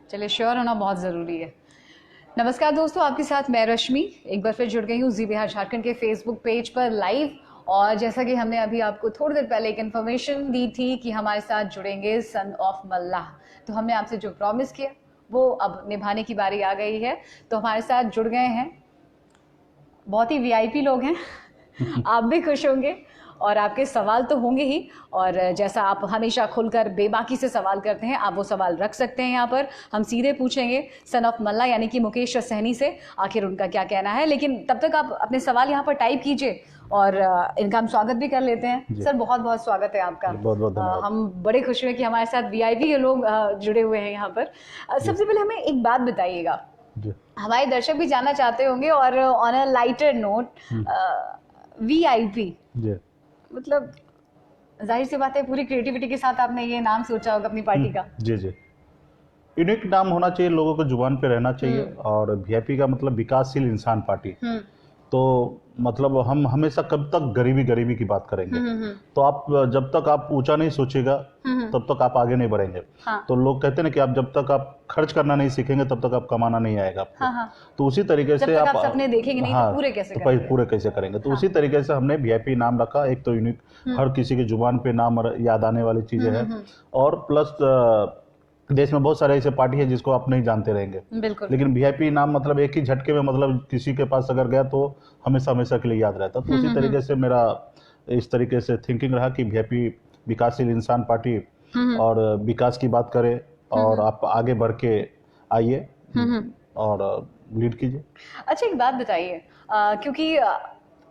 चलिए, श्योर होना बहुत ज़रूरी है। नमस्कार दोस्तों, आपके साथ मैं रश्मि एक बार फिर जुड़ गई हूँ जी बिहार झारखंड के फेसबुक पेज पर लाइव। और जैसा कि हमने अभी आपको थोड़ी देर पहले एक इन्फॉर्मेशन दी थी कि हमारे साथ जुड़ेंगे सन ऑफ मल्लाह, तो हमने आपसे जो प्रॉमिस किया वो अब निभाने की बारी आ गई है। तो हमारे साथ जुड़ गए हैं, बहुत ही वीआईपी लोग हैं। आप भी खुश होंगे और आपके सवाल तो होंगे ही, और जैसा आप हमेशा खुलकर बेबाकी से सवाल करते हैं, आप वो सवाल रख सकते हैं यहाँ पर। हम सीधे पूछेंगे सन ऑफ मल्ला यानी कि मुकेश सहनी से आखिर उनका क्या कहना है। लेकिन तब तक आप अपने सवाल यहाँ पर टाइप कीजिए और इनका हम स्वागत भी कर लेते हैं। सर, बहुत बहुत स्वागत है आपका। बहुत बहुत धन्यवाद। हम बड़े खुश हुए कि हमारे साथ वीआईपी के लोग जुड़े हुए हैं यहाँ पर। सबसे पहले हमें एक बात बताइएगा, हमारे दर्शक भी जानना चाहते होंगे, और on a lighter note, VIP मतलब जाहिर सी बात है पूरी क्रिएटिविटी के साथ आपने ये नाम सोचा होगा अपनी पार्टी का। जी जी, यूनिक नाम होना चाहिए, लोगों को जुबान पे रहना चाहिए। और वीआईपी का मतलब विकासशील इंसान पार्टी। तो मतलब हम हमेशा कब तक गरीबी गरीबी की बात करेंगे। तो आप जब तक आप ऊंचा नहीं सोचेगा तब तक आप आगे नहीं बढ़ेंगे। हाँ। तो लोग कहते हैं ना कि आप जब तक आप खर्च करना नहीं सीखेंगे तब तक आप कमाना नहीं आएगा आपको। हाँ। तो उसी तरीके से आप सपने देखेंगे नहीं तो पूरे कैसे करेंगे? पूरे कैसे करेंगे। तो उसी तरीके से हमने वीआईपी नाम रखा। एक तो यूनिक, हर किसी की जुबान पे नाम याद आने वाली चीजें हैं, और प्लस देश में बहुत सारे ऐसे पार्टी है जिसको आप नहीं जानते रहेंगे। बिल्कुल। लेकिन वीआईपी नाम मतलब एक ही झटके में, मतलब किसी के पास अगर गया तो हमेशा हमेशा के लिए याद रहता। तो उसी तरीके से मेरा इस तरीके से थिंकिंग रहा कि वीआईपी विकासशील इंसान पार्टी, और विकास की बात करे और आप आगे बढ़ के आइए और लीड कीजिए। अच्छा, एक बात बताइए, क्योंकि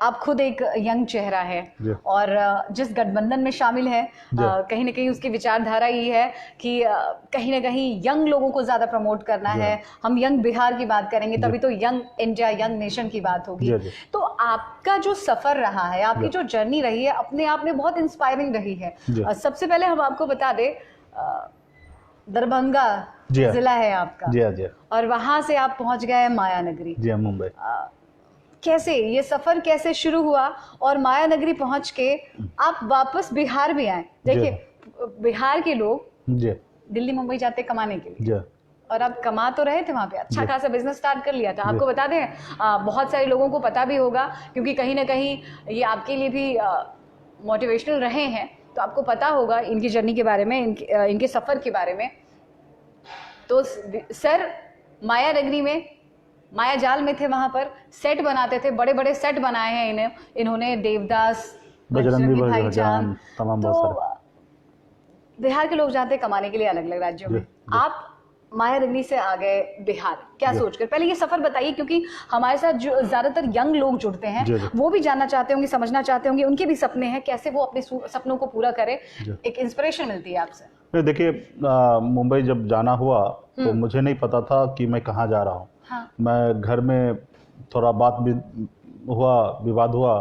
आप खुद एक यंग चेहरा है और जिस गठबंधन में शामिल है, कहीं ना कहीं उसकी विचारधारा ये है कि कहीं ना कहीं यंग लोगों को ज्यादा प्रमोट करना है। हम यंग बिहार की बात करेंगे तभी तो यंग इंडिया, यंग नेशन की बात होगी। तो आपका जो सफर रहा है, आपकी जो जर्नी रही है, अपने आप में बहुत इंस्पायरिंग रही है। सबसे पहले हम आपको बता दें, दरभंगा जिला है आपका, और वहां से आप पहुंच गए माया नगरी, मुंबई। कैसे ये सफर कैसे शुरू हुआ, और माया नगरी पहुंच के आप वापस बिहार भी आए? देखिए, बिहार के लोग दिल्ली मुंबई जाते कमाने के लिए, और आप कमा तो रहे थे वहां पे, अच्छा खासा बिजनेस स्टार्ट कर लिया था। आपको बता दें, बहुत सारे लोगों को पता भी होगा, क्योंकि कहीं ना कहीं ये आपके लिए भी मोटिवेशनल रहे हैं, तो आपको पता होगा इनकी जर्नी के बारे में, इनके सफर के बारे में। तो सर, माया नगरी में, माया जाल में थे, वहां पर सेट बनाते थे, बड़े बड़े सेट बनाए हैं इन्होंने, देवदास, बजरंगी भाईजान, तमाम। तो बिहार के लोग जाते कमाने के लिए अलग अलग राज्यों में, आप माया नगरी से आ गए बिहार, क्या सोचकर? पहले ये सफर बताइए, क्योंकि हमारे साथ जो ज्यादातर यंग लोग जुड़ते हैं वो भी जानना चाहते होंगे, समझना चाहते होंगे, उनके भी सपने हैं, कैसे वो अपने सपनों को पूरा करे, एक इंस्पिरेशन मिलती है आपसे। देखिए, मुंबई जब जाना हुआ तो मुझे नहीं पता था कि मैं कहाँ जा रहा हूँ। मैं घर में थोड़ा बात भी हुआ, विवाद हुआ,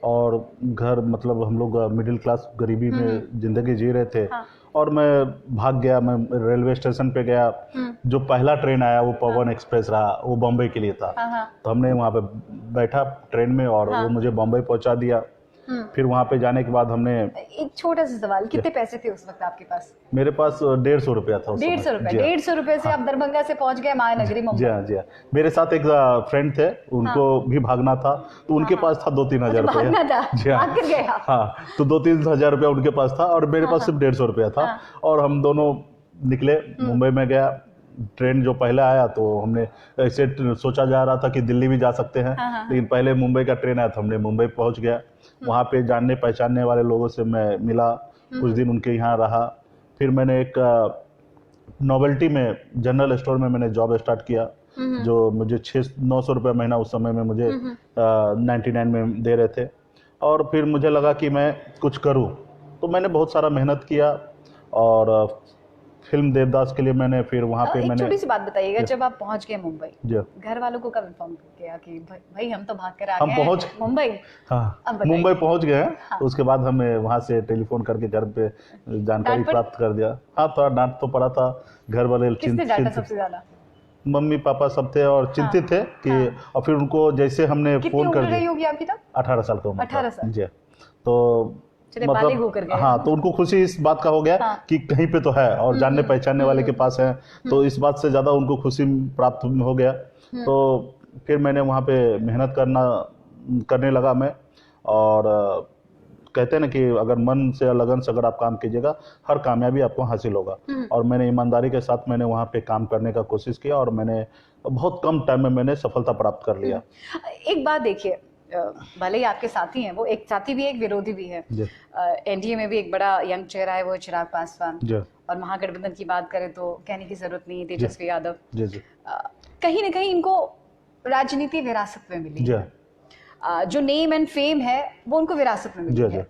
और घर मतलब हम लोग मिडिल क्लास गरीबी में जिंदगी जी रहे थे। और मैं भाग गया, मैं रेलवे स्टेशन पे गया। जो पहला ट्रेन आया वो पवन एक्सप्रेस रहा, वो बम्बई के लिए था। तो हमने वहाँ पे बैठा ट्रेन में, और वो मुझे बम्बई पहुँचा दिया। फिर वहाँ पे जाने के बाद हमने, एक छोटा सा सवाल, कितने पैसे थे उस वक्त आपके पास? मेरे पास 150 रुपया था। 150 रुपए से आप दरभंगा से पहुंच गए माया नगरी मुंबई? जी हाँ। मेरे साथ एक फ्रेंड थे, उनको भी भागना था, तो उनके पास था 2-3 हजार रुपया। हाँ, तो 2-3 हजार रुपया उनके पास था, और मेरे पास सिर्फ 150 रुपया था। और हम दोनों निकले, मुंबई में गया। ट्रेन जो पहले आया तो हमने ऐसे सोचा जा रहा था कि दिल्ली भी जा सकते हैं, लेकिन पहले मुंबई का ट्रेन आया तो हमने मुंबई पहुंच गया। वहाँ पे जानने पहचानने वाले लोगों से मैं मिला, कुछ दिन उनके यहाँ रहा। फिर मैंने एक नोवेल्टी में, जनरल स्टोर में मैंने जॉब स्टार्ट किया, जो मुझे 600-900 रुपये महीना उस समय में मुझे 99 में दे रहे थे। और फिर मुझे लगा कि मैं कुछ करूं, तो मैंने बहुत सारा मेहनत किया। और फिल्म देवदास के लिए मैंने फिर वहाँ पे मैंने, छोटी सी बात बताइएगा, जब आप पहुँच गए मुंबई, घर वालों को कब इन्फॉर्म किया कि भाई हम तो भाग कर आ गए हैं मुंबई? हाँ, मुंबई पहुँच गए हैं। तो उसके बाद हमें वहाँ से टेलीफोन करके घर पे जानकारी प्राप्त कर दिया। हाँ, थोड़ा डांट तो पड़ा था, घर वाले चिंतित, सबसे ज्यादा मम्मी पापा सब थे और चिंतित थे कि, और फिर उनको जैसे हमने फोन कर दिया। कितनी उम्र होगी आपकी तब? 18 साल का उम्र। 18 साल। जी। तो बालिग होकर गए। हाँ, तो उनको खुशी इस बात का हो गया कि कहीं पे तो है और जानने पहचानने वाले के पास है, तो इस बात से ज़्यादा उनको खुशी प्राप्त हो गया। तो फिर मैंने वहाँ पे मेहनत करने लगा मैं, और कहते हैं ना कि अगर मन से, लगन से अगर आप काम कीजिएगा, हर कामयाबी आपको हासिल होगा। और मैंने ईमानदारी के साथ मैंने वहाँ पे काम करने का कोशिश किया, और मैंने बहुत कम टाइम में मैंने सफलता प्राप्त कर लिया। एक बात देखिए, भले ही आपके साथी हैं, वो एक साथी भी है, एक विरोधी भी है। एनडीए में भी एक बड़ा यंग चेहरा है, वो चिराग पासवान, और महागठबंधन की बात करें तो कहने की जरूरत नहीं, तेजस्वी यादव। कहीं ना कहीं इनको राजनीति विरासत में मिली है, जो नेम एंड फेम है वो उनको विरासत में मिली है।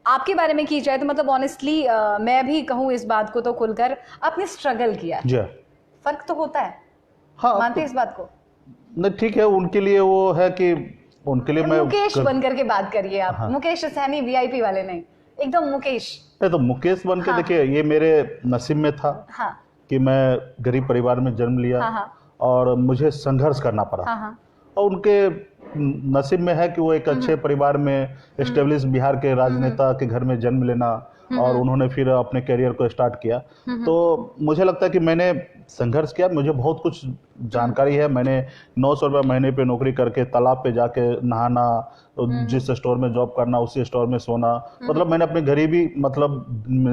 आपके बारे में की जाए तो मतलब ऑनेस्टली मैं भी कहूँ इस बात को तो खुलकर, आपने स्ट्रगल किया है, फर्क तो होता है। हाँ, मानते हैं इस बात को? नहीं, ठीक है, उनके लिए वो है कि उनके लिए मैं मुकेश बनकर के बात करिए आप। हाँ। मुकेश सैनी वीआईपी वाले नहीं, एकदम मुकेश। तो मुकेश बन के हाँ। देखिए, ये मेरे नसीब में था हाँ। कि मैं गरीब परिवार में जन्म लिया हाँ। और मुझे संघर्ष करना पड़ा हाँ। और उनके नसीब में है कि वो एक अच्छे परिवार में एस्टेब्लिश बिहार के राजनेता के घर में जन्म लेना, और उन्होंने फिर अपने करियर को स्टार्ट किया। तो मुझे लगता है कि मैंने संघर्ष किया, मुझे बहुत कुछ जानकारी है। मैंने 900 रुपये महीने पे नौकरी करके तालाब पे जाके नहाना, जिस स्टोर में जॉब करना उसी स्टोर में सोना, मतलब मैंने अपनी गरीबी मतलब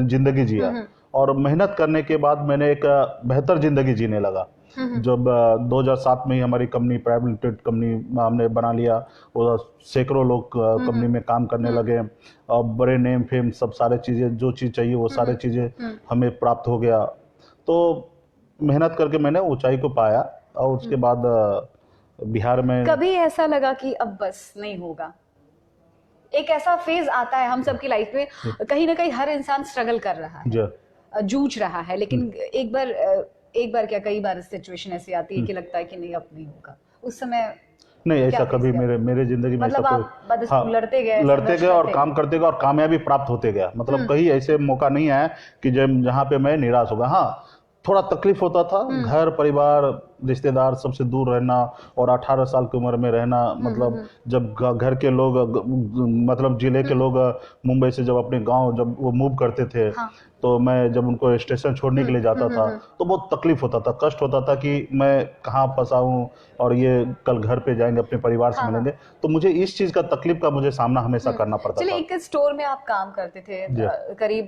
जिंदगी जिया, और मेहनत करने के बाद मैंने एक बेहतर जिंदगी जीने लगा। जब 2007 में ही हमारी कंपनी, प्राइवेट लिमिटेड कंपनी हमने बना लिया, वो सैकड़ों लोग कंपनी में काम करने लगे, और बड़े नेम फेम सब सारे चीज़ें, जो चीज़ चाहिए वो सारे चीज़ें हमें प्राप्त हो गया। तो मेहनत करके मैंने ऊंचाई को पाया, और उसके बाद बिहार में कभी ऐसा लगा कि अब बस नहीं होगा? एक ऐसा फेज आता है हम सबकी लाइफ में, कहीं ना कहीं हर इंसान स्ट्रगल कर रहा है, जूझ रहा है, लेकिन एक बार क्या कई बार सिचुएशन ऐसी आती है कि लगता है कि नहीं अब नहीं होगा। उस समय नहीं, ऐसा कभी मेरे जिंदगी में मतलब आप हाँ, लड़ते गए और काम करते गए और कामयाबी प्राप्त होते गया। मतलब कहीं ऐसे मौका नहीं आया कि जहाँ पे मैं निराश हो गया। हाँ, थोड़ा तकलीफ होता था, घर परिवार रिश्तेदार सबसे दूर रहना, और 18 साल की उम्र में रहना, मतलब जब घर के लोग, मतलब जिले के लोग मुंबई से जब अपने गांव जब वो मूव करते थे हाँ। तो मैं जब उनको स्टेशन छोड़ने के लिए जाता था तो बहुत तकलीफ होता था, कष्ट होता था कि मैं कहाँ फंसा हूँ, और ये कल घर पे जाएंगे अपने परिवार से मिलेंगे। तो मुझे इस चीज का, तकलीफ का मुझे सामना हमेशा करना पड़ता था। एक स्टोर में आप काम करते थे, करीब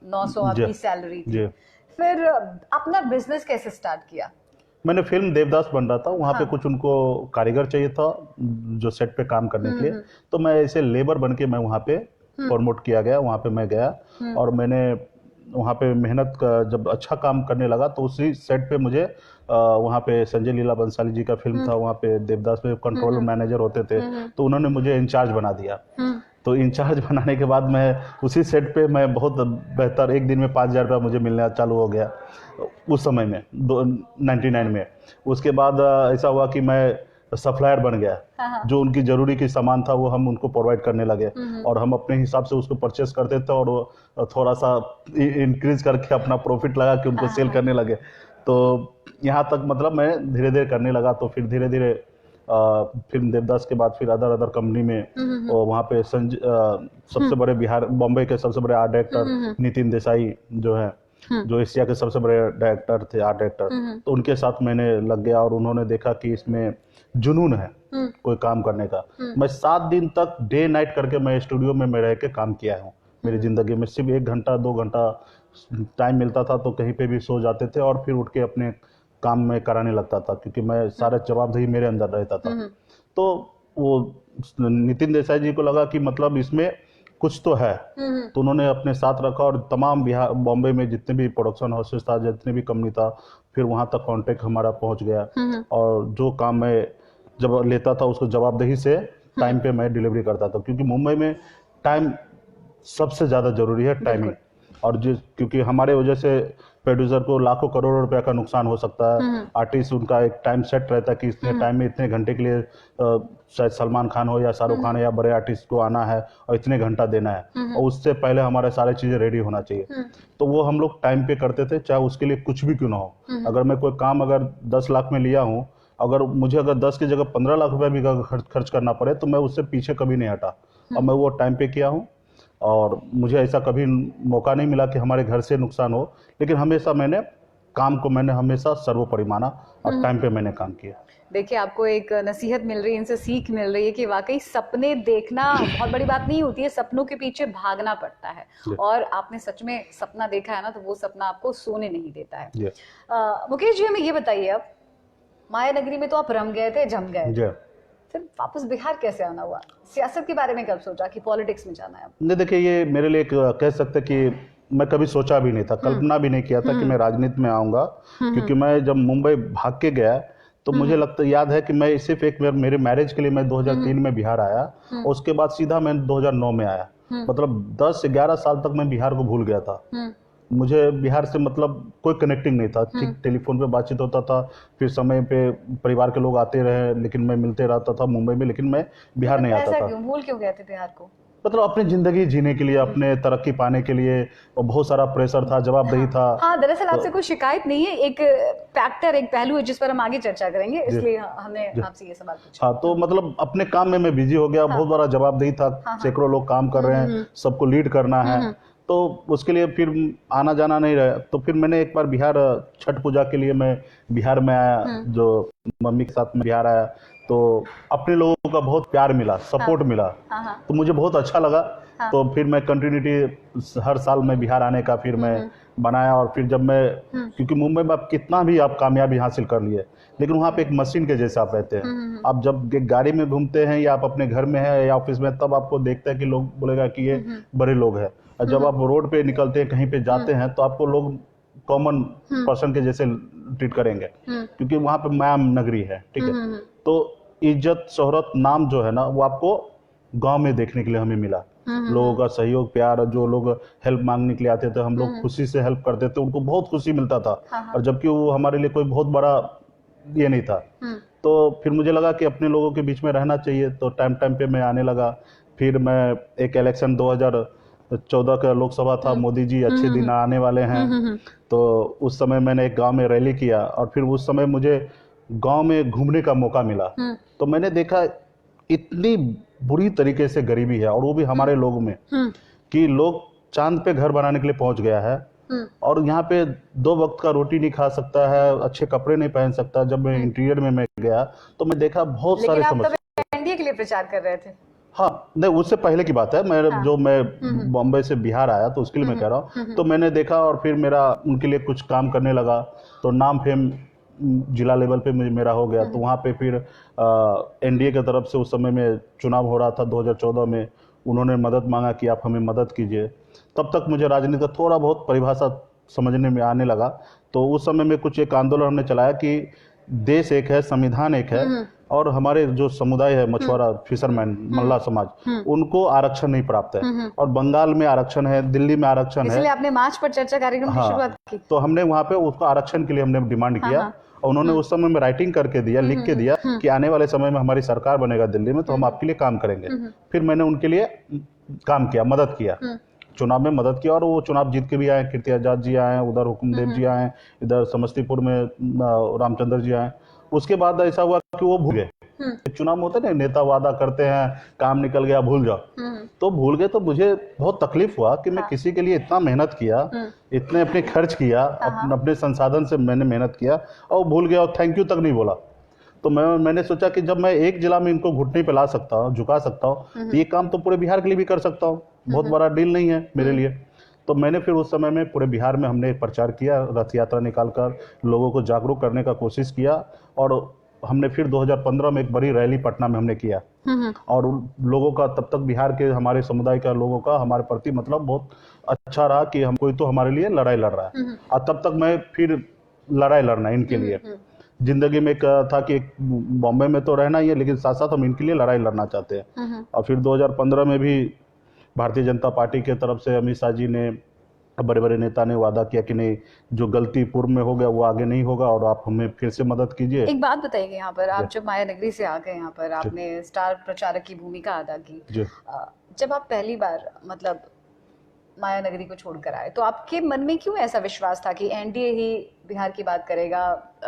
900 आपकी सैलरी थी, फिर अपना बिजनेस कैसे स्टार्ट किया? मैंने फिल्म देवदास बन रहा था, वहाँ पे कुछ उनको कारीगर चाहिए था जो सेट पे काम करने के लिए, तो मैं ऐसे लेबर बन के मैं वहाँ पे प्रमोट किया गया, वहाँ पे मैं गया, और मैंने वहाँ पे मेहनत का जब अच्छा काम करने लगा तो उसी सेट पे मुझे वहाँ पे संजय लीला बंसाली जी का फिल्म था, वहाँ पे देवदास में कंट्रोल मैनेजर होते थे, तो उन्होंने मुझे इंचार्ज बना दिया। तो इंचार्ज बनाने के बाद मैं उसी सेट पे मैं बहुत बेहतर, एक दिन में 5,000 रुपया मुझे मिलना चालू हो गया उस समय में 99 में। उसके बाद ऐसा हुआ कि मैं सप्लायर बन गया, जो उनकी जरूरी की सामान था वो हम उनको प्रोवाइड करने लगे, और हम अपने हिसाब से उसको परचेस करते थे, और वो थोड़ा सा इंक्रीज करके अपना प्रॉफिट लगा के उनको सेल करने लगे। तो यहाँ तक मतलब मैं धीरे धीरे करने लगा। तो फिर धीरे धीरे फिल्म देवदास के बाद फिर अदर कंपनी में, और वहाँ पे सबसे बड़े बिहार बॉम्बे के सबसे बड़े आर्ट डायरेक्टर नितिन देसाई जो है, जो एशिया के सबसे बड़े डायरेक्टर थे, आर्ट डायरेक्टर, तो उनके साथ मैंने लग गया, और उन्होंने देखा कि इसमें जुनून है कोई काम करने का। मैं 7 दिन तक डे नाइट करके मैं स्टूडियो में मैं रह के काम किया हूँ। मेरी जिंदगी में सिर्फ 1 घंटा 2 घंटा टाइम मिलता था तो कहीं पे भी सो जाते थे, और फिर उठ के अपने काम में कराने लगता था, क्योंकि मैं सारा जवाबदेही मेरे अंदर रहता था। तो वो नितिन देसाई जी को लगा कि मतलब इसमें कुछ तो है, तो उन्होंने अपने साथ रखा, और तमाम बिहार बॉम्बे में जितने भी प्रोडक्शन हाउसेस था, जितने भी कंपनी था, फिर वहाँ तक कांटेक्ट हमारा पहुँच गया, और जो काम मैं जब लेता था उसको जवाबदेही से टाइम पे मैं डिलीवरी करता था, क्योंकि मुंबई में टाइम सबसे ज़्यादा जरूरी है, टाइमिंग। और क्योंकि हमारे वजह से प्रोड्यूसर को लाखों करोड़ों रुपए का नुकसान हो सकता है। आर्टिस्ट उनका एक टाइम सेट रहता है कि इतने टाइम में इतने घंटे के लिए शायद सलमान खान हो या शाहरुख खान हो या बड़े आर्टिस्ट को आना है और इतने घंटा देना है, और उससे पहले हमारे सारे चीजें रेडी होना चाहिए। तो वो हम लोग टाइम पे करते थे, चाहे उसके लिए कुछ भी क्यों ना हो। अगर मैं कोई काम अगर 10 लाख में लिया हूँ, अगर मुझे अगर 10 की जगह 15 लाख रुपए भी खर्च करना पड़े तो मैं उससे पीछे कभी नहीं हटा, और मैं वो टाइम पे किया हूँ। और मुझे ऐसा कभी मौका नहीं मिला कि हमारे घर से नुकसान हो, लेकिन हमेशा मैंने काम को हमेशा सर्वोपरि माना और टाइम पे मैंने काम किया। देखिए, आपको एक नसीहत मिल रही है, इनसे सीख मिल रही है कि वाकई सपने देखना बहुत बड़ी बात नहीं होती है, सपनों के पीछे भागना पड़ता है। और आपने सच में सपना देखा है ना, तो वो सपना आपको सोने नहीं देता है। मुकेश जी, हमें ये बताइए, अब माया नगरी में तो आप रम गए थे, जम गए थे, फिर वापस बिहार कैसे आना हुआ? सियासत के बारे में कब सोचा कि पॉलिटिक्स में जाना है? नहीं, देखिए, ये मेरे लिए कह सकते कि मैं कभी सोचा भी नहीं था, कल्पना भी नहीं किया था कि मैं राजनीति में आऊँगा, क्योंकि मैं जब मुंबई भाग के गया तो मुझे याद है कि मैं सिर्फ मेरे मैरिज के लिए मैं 2003 में बिहार आया, और उसके बाद सीधा मैं 2009 में आया। मतलब 10-11 साल तक मैं बिहार को भूल गया था। मुझे बिहार से कोई कनेक्टिंग नहीं था। ठीक टेलीफोन पे बातचीत होता था, फिर समय पे परिवार के लोग आते रहे, लेकिन मैं मिलते रहता था मुंबई में, लेकिन मैं बिहार नहीं आता था। भूल क्यों गए थे बिहार को? अपनी जिंदगी जीने के लिए, अपने तरक्की पाने के लिए, और बहुत सारा प्रेशर था, जवाबदेही था। हाँ, दरअसल आपसे कोई शिकायत नहीं है, एक फैक्टर, एक पहलू है जिस पर हम आगे चर्चा करेंगे, इसलिए हमने आपसे ये सवाल पूछा। हाँ, तो अपने काम में मैं बिजी हो गया। बहुत बड़ा जवाबदेही था, सैकड़ों लोग काम कर रहे हैं, सबको लीड करना है, तो उसके लिए फिर आना जाना नहीं रहा। तो फिर मैंने एक बार बिहार छठ पूजा के लिए मैं बिहार में आया, जो मम्मी के साथ में बिहार आया, तो अपने लोगों का बहुत प्यार मिला, सपोर्ट मिला, तो मुझे बहुत अच्छा लगा। तो फिर मैं कंटिन्यूटी हर साल में बिहार आने का फिर मैं बनाया। और फिर जब मैं, क्योंकि मुंबई में आप कितना भी आप कामयाबी हासिल कर लिए, लेकिन वहाँ पे एक मशीन के जैसे आप रहते हैं। आप जब एक गाड़ी में घूमते हैं या आप अपने घर में हैं या ऑफिस में, तब आपको देखते हैं कि लोग बोलेगा कि ये बड़े लोग हैं, और जब आप रोड पे निकलते हैं, कहीं पे जाते हैं, तो आपको लोग कॉमन पर्सन के जैसे ट्रीट करेंगे, क्योंकि वहाँ पे माया नगरी है, ठीक है। तो इज्जत, शोहरत, नाम जो है ना, वो आपको गांव में देखने के लिए हमें मिला। लोगों का सहयोग, प्यार, जो लोग हेल्प मांगने के लिए आते थे, हम लोग खुशी से हेल्प करते थे, उनको बहुत खुशी मिलता था। और जबकि वो हमारे लिए कोई बहुत बड़ा ये नहीं था। तो फिर मुझे लगा कि अपने लोगों के बीच में रहना चाहिए, तो टाइम टाइम पे मैं आने लगा। फिर मैं एक इलेक्शन 2014 का लोकसभा था, मोदी जी अच्छे दिन आने वाले हैं, तो उस समय मैंने एक गांव में रैली किया, और फिर उस समय मुझे गांव में घूमने का मौका मिला। तो मैंने देखा इतनी बुरी तरीके से गरीबी है, और वो भी हमारे लोगों में, कि लोग चांद पे घर बनाने के लिए पहुंच गया है, और यहाँ पे 2 वक्त का रोटी नहीं खा सकता है, अच्छे कपड़े नहीं पहन सकता। जब मैं इंटीरियर में मैं गया तो मैं देखा बहुत सारे समस्या। एनडीए के लिए प्रचार कर रहे थे? हाँ, नहीं, उससे पहले की बात है। मैं बॉम्बे से बिहार आया, तो उसके लिए मैं कह रहा हूँ। तो मैंने देखा, और फिर मेरा उनके लिए कुछ काम करने लगा, तो नाम फेम जिला लेवल पे मेरा हो गया। तो वहाँ पे फिर एनडीए की तरफ से उस समय में चुनाव हो रहा था 2014 में, उन्होंने मदद मांगा कि आप हमें मदद कीजिए। तब तक मुझे राजनीति का थोड़ा बहुत परिभाषा समझने में आने लगा। तो उस समय में कुछ एक आंदोलन हमने चलाया कि देश एक है, संविधान एक है, और हमारे जो समुदाय है, मछुआरा, फिशरमैन, मल्ला समाज, उनको आरक्षण नहीं प्राप्त है, और बंगाल में आरक्षण है, दिल्ली में आरक्षण है। इसलिए आपने मार्च पर चर्चा कार्यक्रम की शुरुआत की। तो हमने वहाँ पे उसको आरक्षण के लिए हमने डिमांड किया, और उन्होंने उस समय में राइटिंग करके दिया, लिख के दिया कि आने वाले समय में हमारी सरकार बनेगा दिल्ली में, तो हम आपके लिए काम करेंगे। फिर मैंने उनके लिए काम किया, मदद किया, चुनाव में मदद किया, और वो चुनाव जीत के भी आए। कीर्ति आजाद जी आए, उधर हुकुमदेव जी आए, इधर समस्तीपुर में रामचंद्र जी आए। उसके बाद ऐसा हुआ कि वो भूल गए। चुनाव में होता है ना, नेता वादा करते हैं, काम निकल गया, भूल जाओ। तो भूल गए। तो मुझे बहुत तकलीफ हुआ कि मैं किसी के लिए इतना मेहनत किया, इतने अपने खर्च किया, अपने संसाधन से मैंने मेहनत किया, और भूल गया, और थैंक यू तक नहीं बोला। तो मैंने सोचा कि जब मैं एक जिला में इनको घुटने पे ला सकता हूँ, झुका सकता हूँ, तो ये काम तो पूरे बिहार के लिए भी कर सकता हूँ। बहुत बड़ा डील नहीं है मेरे लिए। तो मैंने फिर उस समय में पूरे बिहार में हमने प्रचार किया, रथ यात्रा निकालकर लोगों को जागरूक करने का कोशिश किया, और हमने फिर 2015 में एक बड़ी रैली पटना में हमने किया, और लोगों का तब तक बिहार के हमारे समुदाय का लोगों का हमारे प्रति बहुत अच्छा रहा कि हम कोई तो हमारे लिए लड़ाई लड़ रहा है। और तब तक मैं फिर लड़ाई लड़ना इनके लिए जिंदगी में एक था कि बॉम्बे में तो रहना ही है, लेकिन साथ साथ हम इनके लिए लड़ाई लड़ना चाहते हैं। और फिर 2015 में भी भारतीय जनता पार्टी के तरफ से अमित शाह जी ने, बड़े बड़े नेता ने वादा किया कि नहीं, जो गलती पूर्व में हो गया वो आगे नहीं होगा, और आप हमें फिर से मदद कीजिए। एक बात बताइए, यहाँ पर आप जब माया नगरी से आ गए, यहाँ पर आपने स्टार प्रचारक की भूमिका अदा की। जब आप पहली बार माया नगरी को छोड़कर आए, तो आपके मन में क्यों ऐसा विश्वास था कि एनडीए ही बिहार की बात करेगा,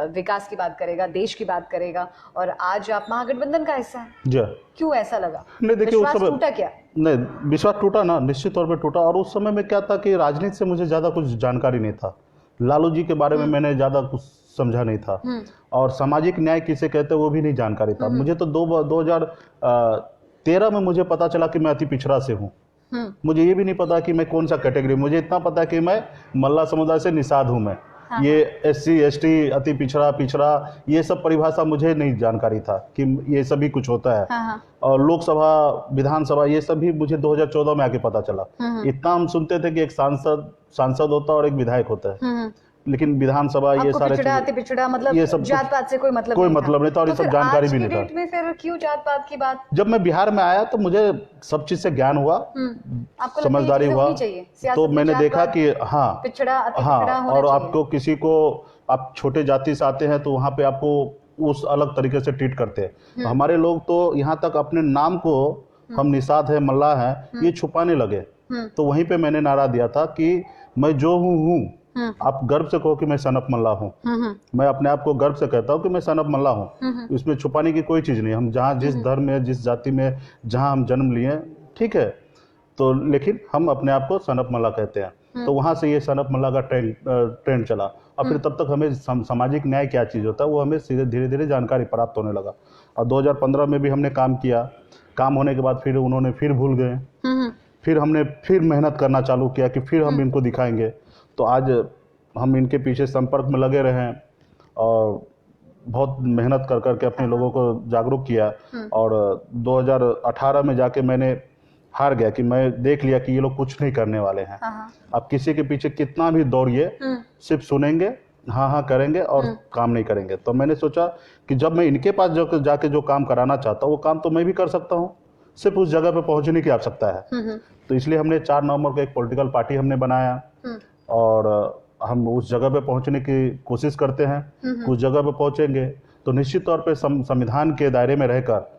विकास की बात करेगा, देश की बात करेगा, और आज आप महागठबंधन का हिस्सा हैं। जी। क्यों ऐसा लगा? नहीं देखिए, उस समय टूटा क्या? नहीं, विश्वास टूटा ना, निश्चित तौर पे टूटा। और उस समय में क्या था कि राजनीति से मुझे ज़्यादा कुछ जानकारी नहीं था, लालू जी के बारे में मैंने ज़्यादा कुछ समझा नहीं था, और सामाजिक न्याय किसे कहते हैं वो भी नहीं जानकारी था मुझे। तो 2013 में मुझे पता चला कि मैं अति पिछड़ा से हूँ। मुझे ये भी नहीं पता कि मैं कौन सा कैटेगरी, मुझे इतना पता है कि मैं मल्ला समुदाय से निषाद हूँ मैं। ये SC ST अति पिछड़ा ये सब परिभाषा मुझे नहीं जानकारी था कि ये सभी कुछ होता है। और लोकसभा विधानसभा ये सब भी मुझे 2014 में आके पता चला। इतना हम सुनते थे कि एक सांसद होता है और एक विधायक होता है, लेकिन विधानसभा ये सारे पिछड़ा मतलब ये सब जात पात से कोई मतलब नहीं था, और ये सब जानकारी भी नहीं था। में फिर क्यों जात पात की बात? जब मैं बिहार में आया तो मुझे सब चीज से ज्ञान हुआ, समझदारी हुआ, तो मैंने देखा कि हाँ, और आपको किसी को आप छोटे जाति से आते हैं तो वहाँ पे आपको उस अलग तरीके से ट्रीट करते हैं। हमारे लोग तो यहाँ तक अपने नाम को हम निषाद है, मल्ला है, ये छुपाने लगे। तो वहीं पे मैंने नारा दिया था कि मैं जो हूँ आप गर्व से कहो कि मैं सनप मल्ला हूँ। मैं अपने आप को गर्व से कहता हूँ कि मैं सनप मल्ला हूँ। इसमें छुपाने की कोई चीज़ नहीं। हम जहाँ जिस धर्म में, जिस जाति में जहाँ हम जन्म लिए, ठीक है, तो लेकिन हम अपने आप को सनप मल्ला कहते हैं। तो वहाँ से ये सनप मल्ला का ट्रेंड चला, और फिर तब तक हमें सामाजिक न्याय क्या चीज़ होता है वो हमें धीरे धीरे जानकारी प्राप्त होने लगा। और 2015 में भी हमने काम किया। काम होने के बाद फिर उन्होंने फिर भूल गए, फिर हमने फिर मेहनत करना चालू किया कि फिर हम इनको दिखाएंगे। तो आज हम इनके पीछे संपर्क में लगे रहे हैं और बहुत मेहनत कर करके अपने लोगों को जागरूक किया। और 2018 में जाके मैंने हार गया कि मैं देख लिया कि ये लोग कुछ नहीं करने वाले हैं। अब किसी के पीछे कितना भी दौड़िए, सिर्फ सुनेंगे, हाँ हाँ करेंगे और काम नहीं करेंगे। तो मैंने सोचा कि जब मैं इनके पास जाके जो काम कराना चाहता हूँ वो काम तो मैं भी कर सकता हूँ, सिर्फ उस जगह पे पहुंचने की आवश्यकता है। तो इसलिए हमने 4 नवंबर को एक पॉलिटिकल पार्टी हमने बनाया, और हम उस जगह पे पहुंचने की कोशिश करते हैं। उस जगह पे पहुंचेंगे तो निश्चित तौर पे संविधान के दायरे में रहकर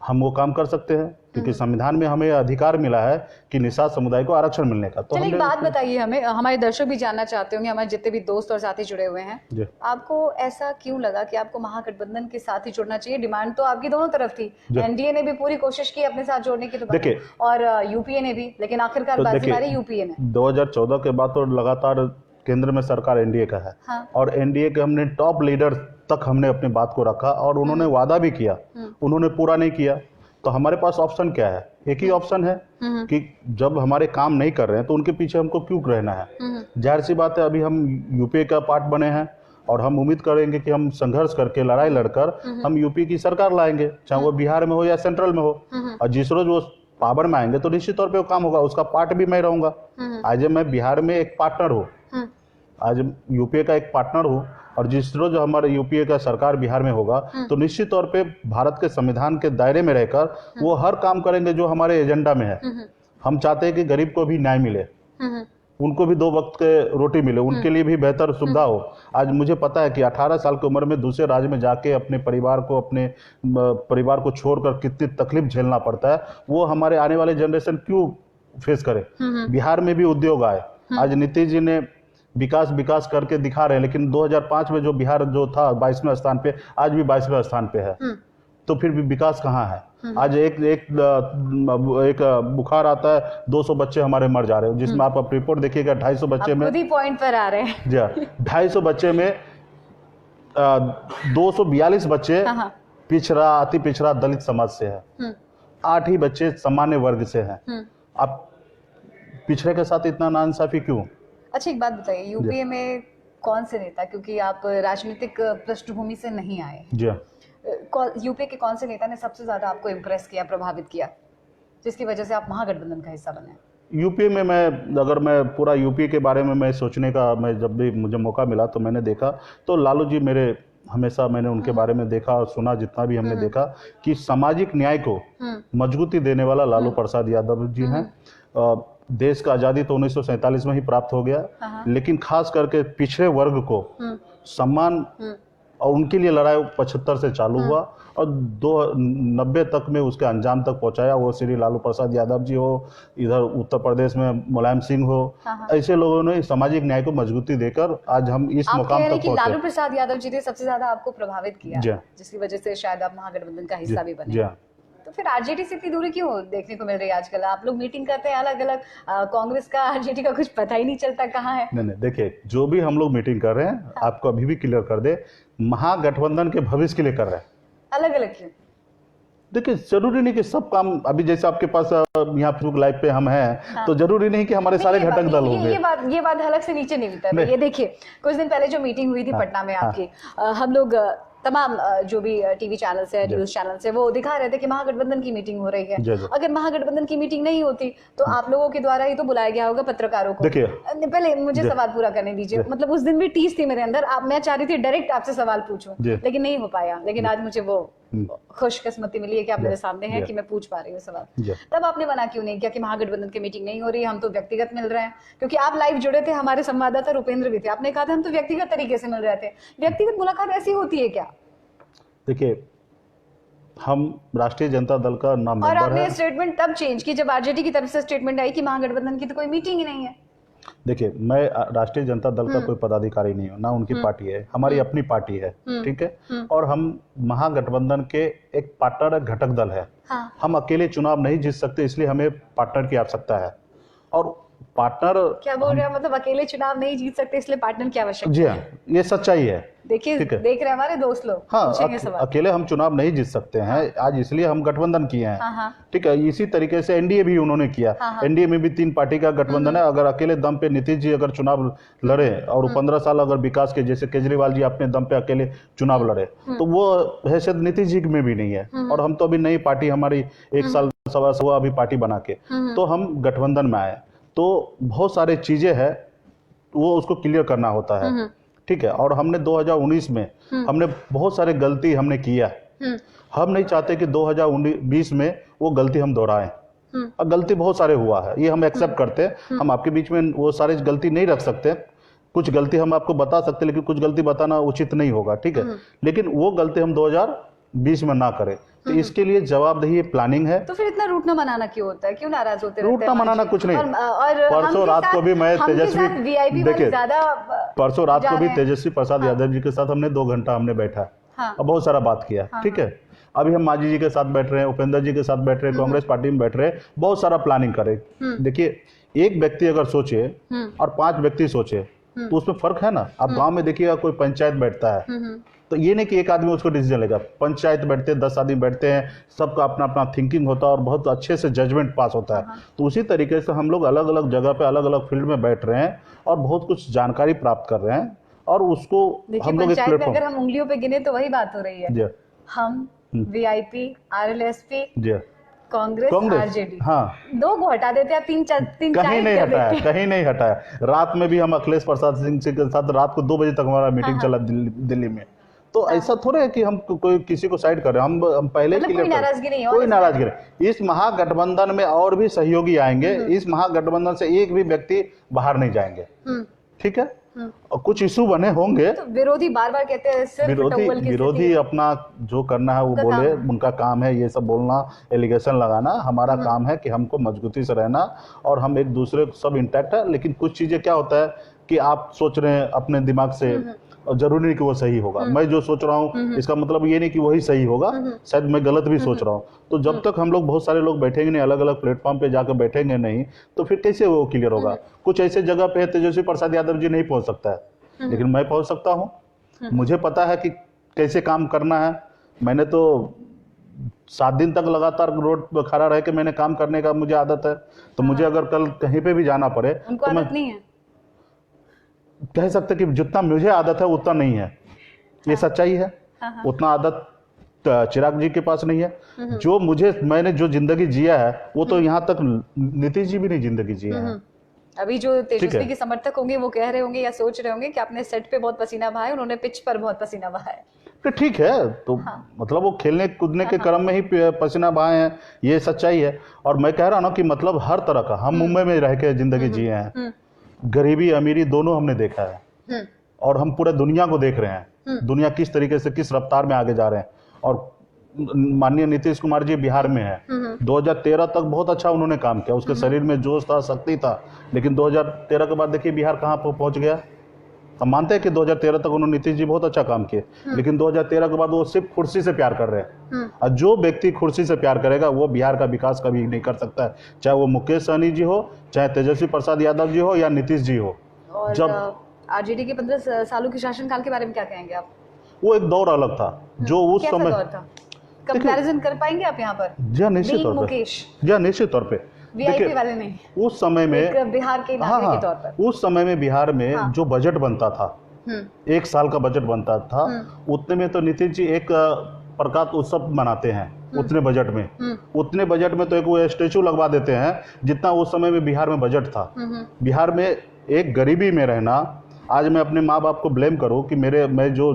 हम वो काम कर सकते हैं, क्योंकि संविधान में हमें अधिकार मिला है कि निषाद समुदाय को आरक्षण मिलने का। तो एक बात बताइए हमें, हमारे दर्शक भी जानना चाहते होंगे, हमारे जितने भी दोस्त और साथी जुड़े हुए हैं, आपको ऐसा क्यों लगा कि आपको महागठबंधन के साथ ही जुड़ना चाहिए? डिमांड तो आपकी दोनों तरफ थी, NDA ने भी पूरी कोशिश की अपने साथ जोड़ने की, तो और UPA ने भी, लेकिन आखिरकार बाजी UPA ने। 2014 के बाद तो लगातार केंद्र में सरकार NDA का है, और NDA के हमने टॉप लीडर तक हमने अपनी बात को रखा, और उन्होंने वादा भी किया, उन्होंने पूरा नहीं किया। तो हमारे पास ऑप्शन क्या है? एक ही ऑप्शन है कि जब हमारे काम नहीं कर रहे हैं तो उनके पीछे हमको क्यों रहना है। जाहिर सी बात है, अभी हम UPA का पार्ट बने हैं और हम उम्मीद करेंगे कि हम संघर्ष करके, लड़ाई लड़कर हम UP की सरकार लाएंगे, चाहे वो बिहार में हो या सेंट्रल में हो। और जिस रोज वो पावर में आएंगे तो निश्चित तौर पे वो काम होगा, उसका पार्ट भी मैं रहूंगा। आज मैं बिहार में एक पार्टनर हूँ, आज UPA का एक पार्टनर हूँ, और जिस रोज हमारे UPA का सरकार बिहार में होगा तो निश्चित तौर पे भारत के संविधान के दायरे में रहकर वो हर काम करेंगे जो हमारे एजेंडा में है। हम चाहते हैं कि गरीब को भी न्याय मिले, उनको भी 2 वक्त के रोटी मिले, उनके लिए भी बेहतर सुविधा हो। आज मुझे पता है कि 18 साल की उम्र में दूसरे राज्य में जाके अपने परिवार को छोड़कर कितनी तकलीफ झेलना पड़ता है, वो हमारे आने वाले जनरेशन क्यों फेस करे। बिहार में भी उद्योग आए, आज नीतीश जी ने विकास करके दिखा रहे हैं, लेकिन 2005 में जो बिहार जो था 22वें स्थान पे, आज भी 22वें स्थान पे है। तो फिर भी विकास कहाँ है? आज एक बुखार आता है, 200 बच्चे हमारे मर जा रहे हैं, जिसमें आप रिपोर्ट देखिएगा 250 बच्चे में, खुद ही पॉइंट पर आ रहे हैं जी, 250 बच्चे में 242 बच्चे पिछड़ा, अति पिछड़ा दलित समाज से है, 8 ही बच्चे सामान्य वर्ग से हैं। आप पिछड़े के साथ इतना नाइंसाफी क्यों? अच्छा, एक बात बताइए, UPA में कौन से नेता, क्योंकि आप राजनीतिक पृष्ठभूमि से नहीं आए, जी, UPA के कौन से नेता ने सबसे ज्यादा आपको इम्प्रेस किया, प्रभावित किया, जिसकी वजह से आप महागठबंधन का हिस्सा बने? UPA में अगर मैं पूरा UPA के बारे में मैं सोचने का, मैं जब भी मुझे मौका मिला तो मैंने देखा तो लालू जी मेरे हमेशा मैंने उनके बारे में देखा और सुना, जितना भी हमने देखा कि सामाजिक न्याय को मजबूती देने वाला लालू प्रसाद यादव जी हैं। देश का आज़ादी तो 1947 में ही प्राप्त हो गया, लेकिन खास करके पिछड़े वर्ग को सम्मान और उनके लिए लड़ाई 75 से चालू हुआ और 90 तक में उसके अंजाम तक पहुंचाया। वो श्री लालू प्रसाद यादव जी हो, इधर उत्तर प्रदेश में मुलायम सिंह हो, ऐसे लोगों ने सामाजिक न्याय को मजबूती देकर आज हम इस मुकाम तक पहुंचे। लालू प्रसाद यादव जी ने सबसे ज्यादा आपको प्रभावित किया, जिसकी वजह से शायद आप महागठबंधन का हिस्सा भी बने। तो फिर आरजेडी से इतनी दूरी क्यों देखने को मिल रही है आजकल? आप लोग मीटिंग करते हैं अलग अलग, कांग्रेस का आरजेडी का कुछ पता ही नहीं चलता कहाँ है। नहीं, देखिए, जो भी हम लोग मीटिंग कर रहे हैं आपको अभी भी क्लियर कर दे, महागठबंधन के भविष्य के लिए कर रहे हैं। अलग अलग क्यों? देखिए, जरूरी नहीं कि सब काम, अभी जैसे आपके पास यहाँ फेसबुक लाइव पे हम हैं, तो जरूरी नहीं कि हमारे सारे घटक दल होंगे। ये बात हलक से नीचे नहीं उतरती। ये देखिए, कुछ दिन पहले जो मीटिंग हुई थी पटना में आपकी, हम लोग तमाम जो भी टीवी चैनल्स है, न्यूज चैनल्स है, वो दिखा रहे थे कि महागठबंधन की मीटिंग हो रही है। अगर महागठबंधन की मीटिंग नहीं होती तो आप लोगों के द्वारा ही तो बुलाया गया होगा पत्रकारों को। पहले मुझे सवाल पूरा करने दीजिए। मतलब उस दिन भी टीस थी मेरे अंदर, मैं चाह रही थी डायरेक्ट आपसे सवाल पूछूं, लेकिन नहीं हो पाया। लेकिन आज मुझे वो खुशकिस्मती मिली है कि आप मेरे सामने हैं कि मैं पूछ पा रही हूँ सवाल। तब आपने मना क्यों नहीं किया कि महागठबंधन की मीटिंग नहीं हो रही है, हम तो व्यक्तिगत मिल रहे हैं? क्योंकि आप लाइव जुड़े थे, हमारे संवाददाता रुपेंद्र भी थे, आपने कहा था हम तो व्यक्तिगत तरीके से मिल रहे थे। व्यक्तिगत मुलाकात ऐसी होती है क्या? देखिए, हम राष्ट्रीय जनता दल का नाम और आपने स्टेटमेंट तब चेंज की जब आरजेडी की तरफ से स्टेटमेंट आई कि महागठबंधन की तो कोई मीटिंग ही नहीं है। देखिए, मैं राष्ट्रीय जनता दल का कोई पदाधिकारी नहीं हूँ, ना उनकी पार्टी है, हमारी अपनी पार्टी है, ठीक है। और हम महागठबंधन के एक पार्टनर घटक दल है। हम अकेले चुनाव नहीं जीत सकते, इसलिए हमें पार्टनर की आवश्यकता है। और पार्टनर क्या बोल रहे हैं? मतलब अकेले चुनाव नहीं जीत सकते इसलिए पार्टनर की आवश्यकता? जी हाँ, ये सच्चाई है। देखिए, देख रहे हैं हमारे दोस्त लोग। हाँ, अकेले हम चुनाव नहीं जीत सकते हैं आज, इसलिए हम गठबंधन किए हैं, ठीक है। इसी तरीके से एनडीए भी उन्होंने किया। एनडीए में भी 3 पार्टी का गठबंधन है। अगर अकेले दम पे नीतीश जी अगर चुनाव लड़े और 15 साल अगर विकास के, जैसे केजरीवाल जी अपने दम पे अकेले चुनाव लड़े, तो वो हैसियत नीतीश जी में भी नहीं है। और हम तो अभी नई पार्टी, हमारी 1 साल सवा अभी पार्टी बना के, तो हम गठबंधन में आए, तो बहुत सारे चीजें हैं वो उसको क्लियर करना होता है, ठीक है। और हमने 2019 में हमने बहुत सारे गलती हमने किया। हम नहीं चाहते कि 2020 में वो गलती हम दोहराएं। और गलती बहुत सारे हुआ है, ये हम एक्सेप्ट करते हैं। हम आपके बीच में वो सारे गलती नहीं रख सकते, कुछ गलती हम आपको बता सकते, लेकिन कुछ गलती बताना उचित नहीं होगा, ठीक है। लेकिन वो गलती हम 2020 में ना करें, तो इसके लिए जवाबदेही प्लानिंग है। तो फिर इतना रूठना मनाना क्यों होता है? क्यों नाराज होते हैं? रूठना मनाना कुछ नहीं। और परसों रात को भी मैं तेजस्वी, देखिए, परसों रात को भी तेजस्वी प्रसाद यादव जी के साथ हमने 2 घंटा हमने बैठा और बहुत सारा बात किया, ठीक है। अभी हम मांझी जी के साथ बैठ रहे हैं, उपेंद्र जी के साथ बैठ रहे हैं, कांग्रेस पार्टी में बैठ रहे हैं, बहुत सारा प्लानिंग करे। देखिए, एक व्यक्ति अगर सोचे और 5 व्यक्ति सोचे तो उसमें फर्क है ना। आप गांव में देखिएगा, कोई पंचायत बैठता है तो ये नहीं कि एक आदमी उसको डिसीजन लेगा। पंचायत बैठते हैं, 10 आदमी बैठते हैं, सबका अपना अपना थिंकिंग होता है और बहुत अच्छे से जजमेंट पास होता है। तो उसी तरीके से हम लोग अलग अलग जगह पे अलग अलग फील्ड में बैठ रहे हैं और बहुत कुछ जानकारी प्राप्त कर रहे हैं। और उसको हम लोग अगर हम उंगलियों पे गिने तो वही बात हो रही है। हम वीआईपी, आरएलएसपी, कांग्रेस, आरजेडी, 2 को हटा देते हैं, 3 कहीं नहीं हटाया, कहीं नहीं हटाया। रात में भी हम अखिलेश प्रसाद सिंह के साथ रात को 2 बजे तक हमारा मीटिंग चला दिल्ली में। तो ऐसा थोड़ा है कि हम कोई किसी को साइड कर रहे हैं। हम पहले मतलब कोई नाराजगी नहीं है, कोई नाराजगी नहीं। इस महागठबंधन में और भी सहयोगी आएंगे, इस महागठबंधन से एक भी व्यक्ति बाहर नहीं जाएंगे, ठीक है। और कुछ इशू बने होंगे तो विरोधी बार बार कहते हैं, विरोधी अपना जो करना है वो बोले, उनका काम है ये सब बोलना, एलिगेशन लगाना। हमारा काम है कि हमको मजबूती से रहना और हम एक दूसरे सब इंटैक्ट है। लेकिन कुछ चीजें क्या होता है कि आप सोच रहे हैं अपने दिमाग से, और जरूरी नहीं कि वो सही होगा। मैं जो सोच रहा हूँ इसका मतलब ये नहीं कि वही सही होगा, शायद मैं गलत भी सोच रहा हूँ। तो जब तक हम लोग बहुत सारे लोग बैठेंगे नहीं, अलग अलग प्लेटफॉर्म पे जाकर बैठेंगे नहीं, तो फिर कैसे वो क्लियर होगा? कुछ ऐसे जगह पे तेजस्वी प्रसाद यादव जी नहीं पहुंच सकता है, लेकिन मैं पहुंच सकता हूँ। मुझे पता है कि कैसे काम करना है। मैंने तो 7 दिन तक लगातार रोड पर खड़ा रह के मैंने काम करने का मुझे आदत है। तो मुझे अगर कल कहीं पे भी जाना पड़े तो मैं नहीं है, कह सकते कि जितना मुझे आदत है उतना नहीं है, ये सच्चाई है। उतना आदत चिराग जी के पास नहीं है। जो मैंने जो जिंदगी जिया है वो तो यहाँ तक नीतीश जी भी नहीं जिंदगी जिया है। अभी जो तेजस्वी के समर्थक होंगे वो कह रहे होंगे या सोच रहे होंगे कि आपने सेट पे बहुत पसीना बहाया, उन्होंने पिच पर बहुत पसीना बहाया। तो ठीक है, तो मतलब वो खेलने कूदने के क्रम में ही पसीना बहाए हैं, ये सच्चाई है। और मैं कह रहा हूँ ना कि मतलब हर तरह का हम मुंबई में रह के जिंदगी जिए हैं, गरीबी अमीरी दोनों हमने देखा है और हम पूरे दुनिया को देख रहे हैं। दुनिया किस तरीके से किस रफ्तार में आगे जा रहे हैं। और माननीय नीतीश कुमार जी बिहार में हैं, 2013 तक बहुत अच्छा उन्होंने काम किया, उसके शरीर में जोश था, शक्ति था, लेकिन 2013 के बाद देखिए बिहार कहाँ पहुंच गया। हम मानते हैं कि 2013 तक उन्होंने नीतीश जी बहुत अच्छा काम किए, लेकिन 2013 के बाद वो सिर्फ कुर्सी से प्यार कर रहे हैं। और जो व्यक्ति कुर्सी से प्यार करेगा वो बिहार का विकास कभी नहीं कर सकता है, चाहे वो मुकेश सहनी जी हो, चाहे तेजस्वी प्रसाद यादव जी हो, या नीतीश जी हो। और जब आरजेडी के 15 सालों के शासनकाल के बारे में क्या कहेंगे आप? वो एक दौर अलग था जो उस समय कंपैरिजन कर पाएंगे आप यहाँ पर? जी निश्चित तौर पे, जी निश्चित तौर पे। वीआईपी वाले नहीं, उस समय में बिहार के नागरिक के तौर पर उस समय में बिहार में जो बजट बनता था, 1 साल का बजट बनता था, उतने में तो नीतीश जी एक प्रकाश उत्सव मनाते हैं उतने बजट में। उतने बजट में तो एक वो स्टेचू लगवा देते हैं जितना उस समय में बिहार में बजट था। बिहार में एक गरीबी में रहना, आज मैं अपने माँ बाप को ब्लेम करूँ कि मैं जो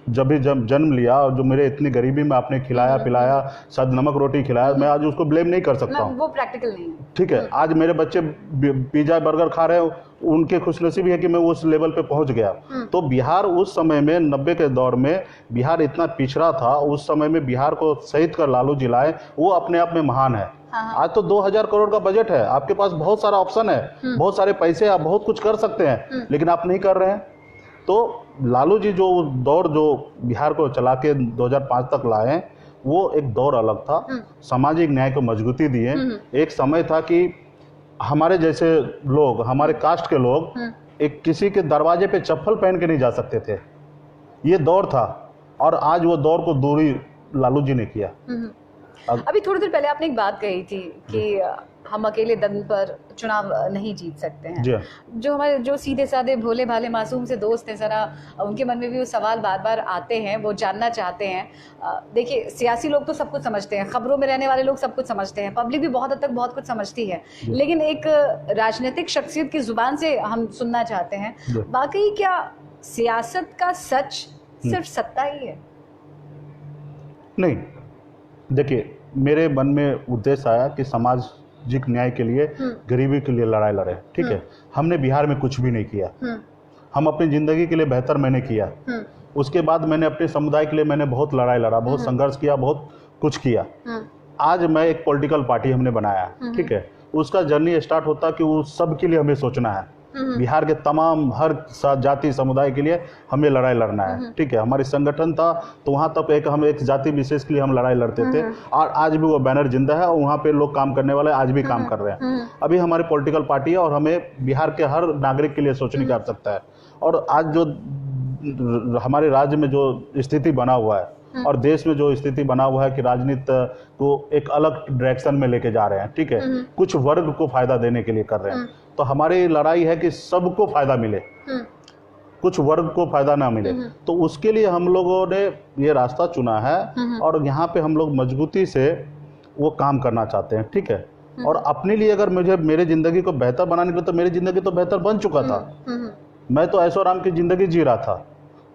जब भी जन्म लिया और जो मेरे इतनी गरीबी में आपने खिलाया पिलाया, शायद नमक रोटी खिलाया, मैं आज उसको ब्लेम नहीं कर सकता हूँ। वो प्रैक्टिकल नहीं है, ठीक है। आज मेरे बच्चे पिज्जा बर्गर खा रहे हैं, उनके खुशनसीबी है कि मैं उस लेवल पे पहुंच गया। तो बिहार उस समय में 90 के दौर में बिहार इतना पिछड़ा था, उस समय में बिहार को शहीद कर लालू जी लाए, वो अपने आप में महान है। आज तो 2000 करोड़ का बजट है, आपके पास बहुत सारा ऑप्शन है, बहुत सारे पैसे, आप बहुत कुछ कर सकते हैं, लेकिन आप नहीं कर रहे हैं। तो लालू जी जो दौर जो बिहार को चला के 2005 तक लाए, वो एक दौर अलग था, सामाजिक न्याय को मजबूती दिए। एक समय था कि हमारे जैसे लोग, हमारे कास्ट के लोग एक किसी के दरवाजे पे चप्पल पहन के नहीं जा सकते थे, ये दौर था। और आज वो दौर को दूरी लालू जी ने किया। अभी थोड़ी देर पहले आपने एक बात कही थी कि हम अकेले दम पर चुनाव नहीं जीत सकते हैं। जो हमारे जो सीधे साधे भोले भाले मासूम से दोस्त हैं, जरा उनके मन में भी वो सवाल बार बार आते हैं, वो जानना चाहते हैं। देखिए, सियासी लोग तो सब कुछ समझते हैं, खबरों में रहने वाले लोग सब कुछ समझते हैं, पब्लिक भी बहुत हद तक बहुत कुछ समझती है, लेकिन एक राजनीतिक शख्सियत की जुबान से हम सुनना चाहते हैं, वाकई क्या सियासत का सच सिर्फ सत्ता ही है? नहीं, देखिए, मेरे मन में उद्देश्य आया कि सामाजिक न्याय के लिए, गरीबी के लिए लड़ाई लड़े। ठीक है, हमने बिहार में कुछ भी नहीं किया, हम अपनी ज़िंदगी के लिए बेहतर मैंने किया। उसके बाद मैंने अपने समुदाय के लिए मैंने बहुत लड़ाई लड़ा, बहुत संघर्ष किया, बहुत कुछ किया। आज मैं एक पॉलिटिकल पार्टी हमने बनाया, ठीक है, उसका जर्नी स्टार्ट होता कि वो सब के लिए हमें सोचना है। बिहार के तमाम हर जाति समुदाय के लिए हमें लड़ाई लड़ना है। ठीक है, हमारी संगठन था तो वहाँ तक हम एक जाति विशेष के लिए हम लड़ाई लड़ते थे, और आज भी वो बैनर जिंदा है और वहाँ पे लोग काम करने वाले आज भी काम कर रहे हैं। अभी हमारी पॉलिटिकल पार्टी है और हमें बिहार के हर नागरिक के लिए सोचने की आवश्यकता है। और आज जो हमारे राज्य में जो स्थिति बना हुआ है और देश में जो स्थिति बना हुआ है कि राजनीति को एक अलग डायरेक्शन में लेके जा रहे हैं, ठीक है, कुछ वर्ग को फायदा देने के लिए कर रहे हैं। तो हमारी लड़ाई है कि सबको फायदा मिले, कुछ वर्ग को फायदा ना मिले। तो उसके लिए हम लोगों ने ये रास्ता चुना है और यहाँ पे हम लोग मजबूती से वो काम करना चाहते हैं। ठीक है, और अपने लिए अगर मुझे मेरे जिंदगी को बेहतर बनाने के लिए, तो मेरी जिंदगी तो बेहतर बन चुका था। मैं तो ऐशो आराम की जिंदगी जी रहा था।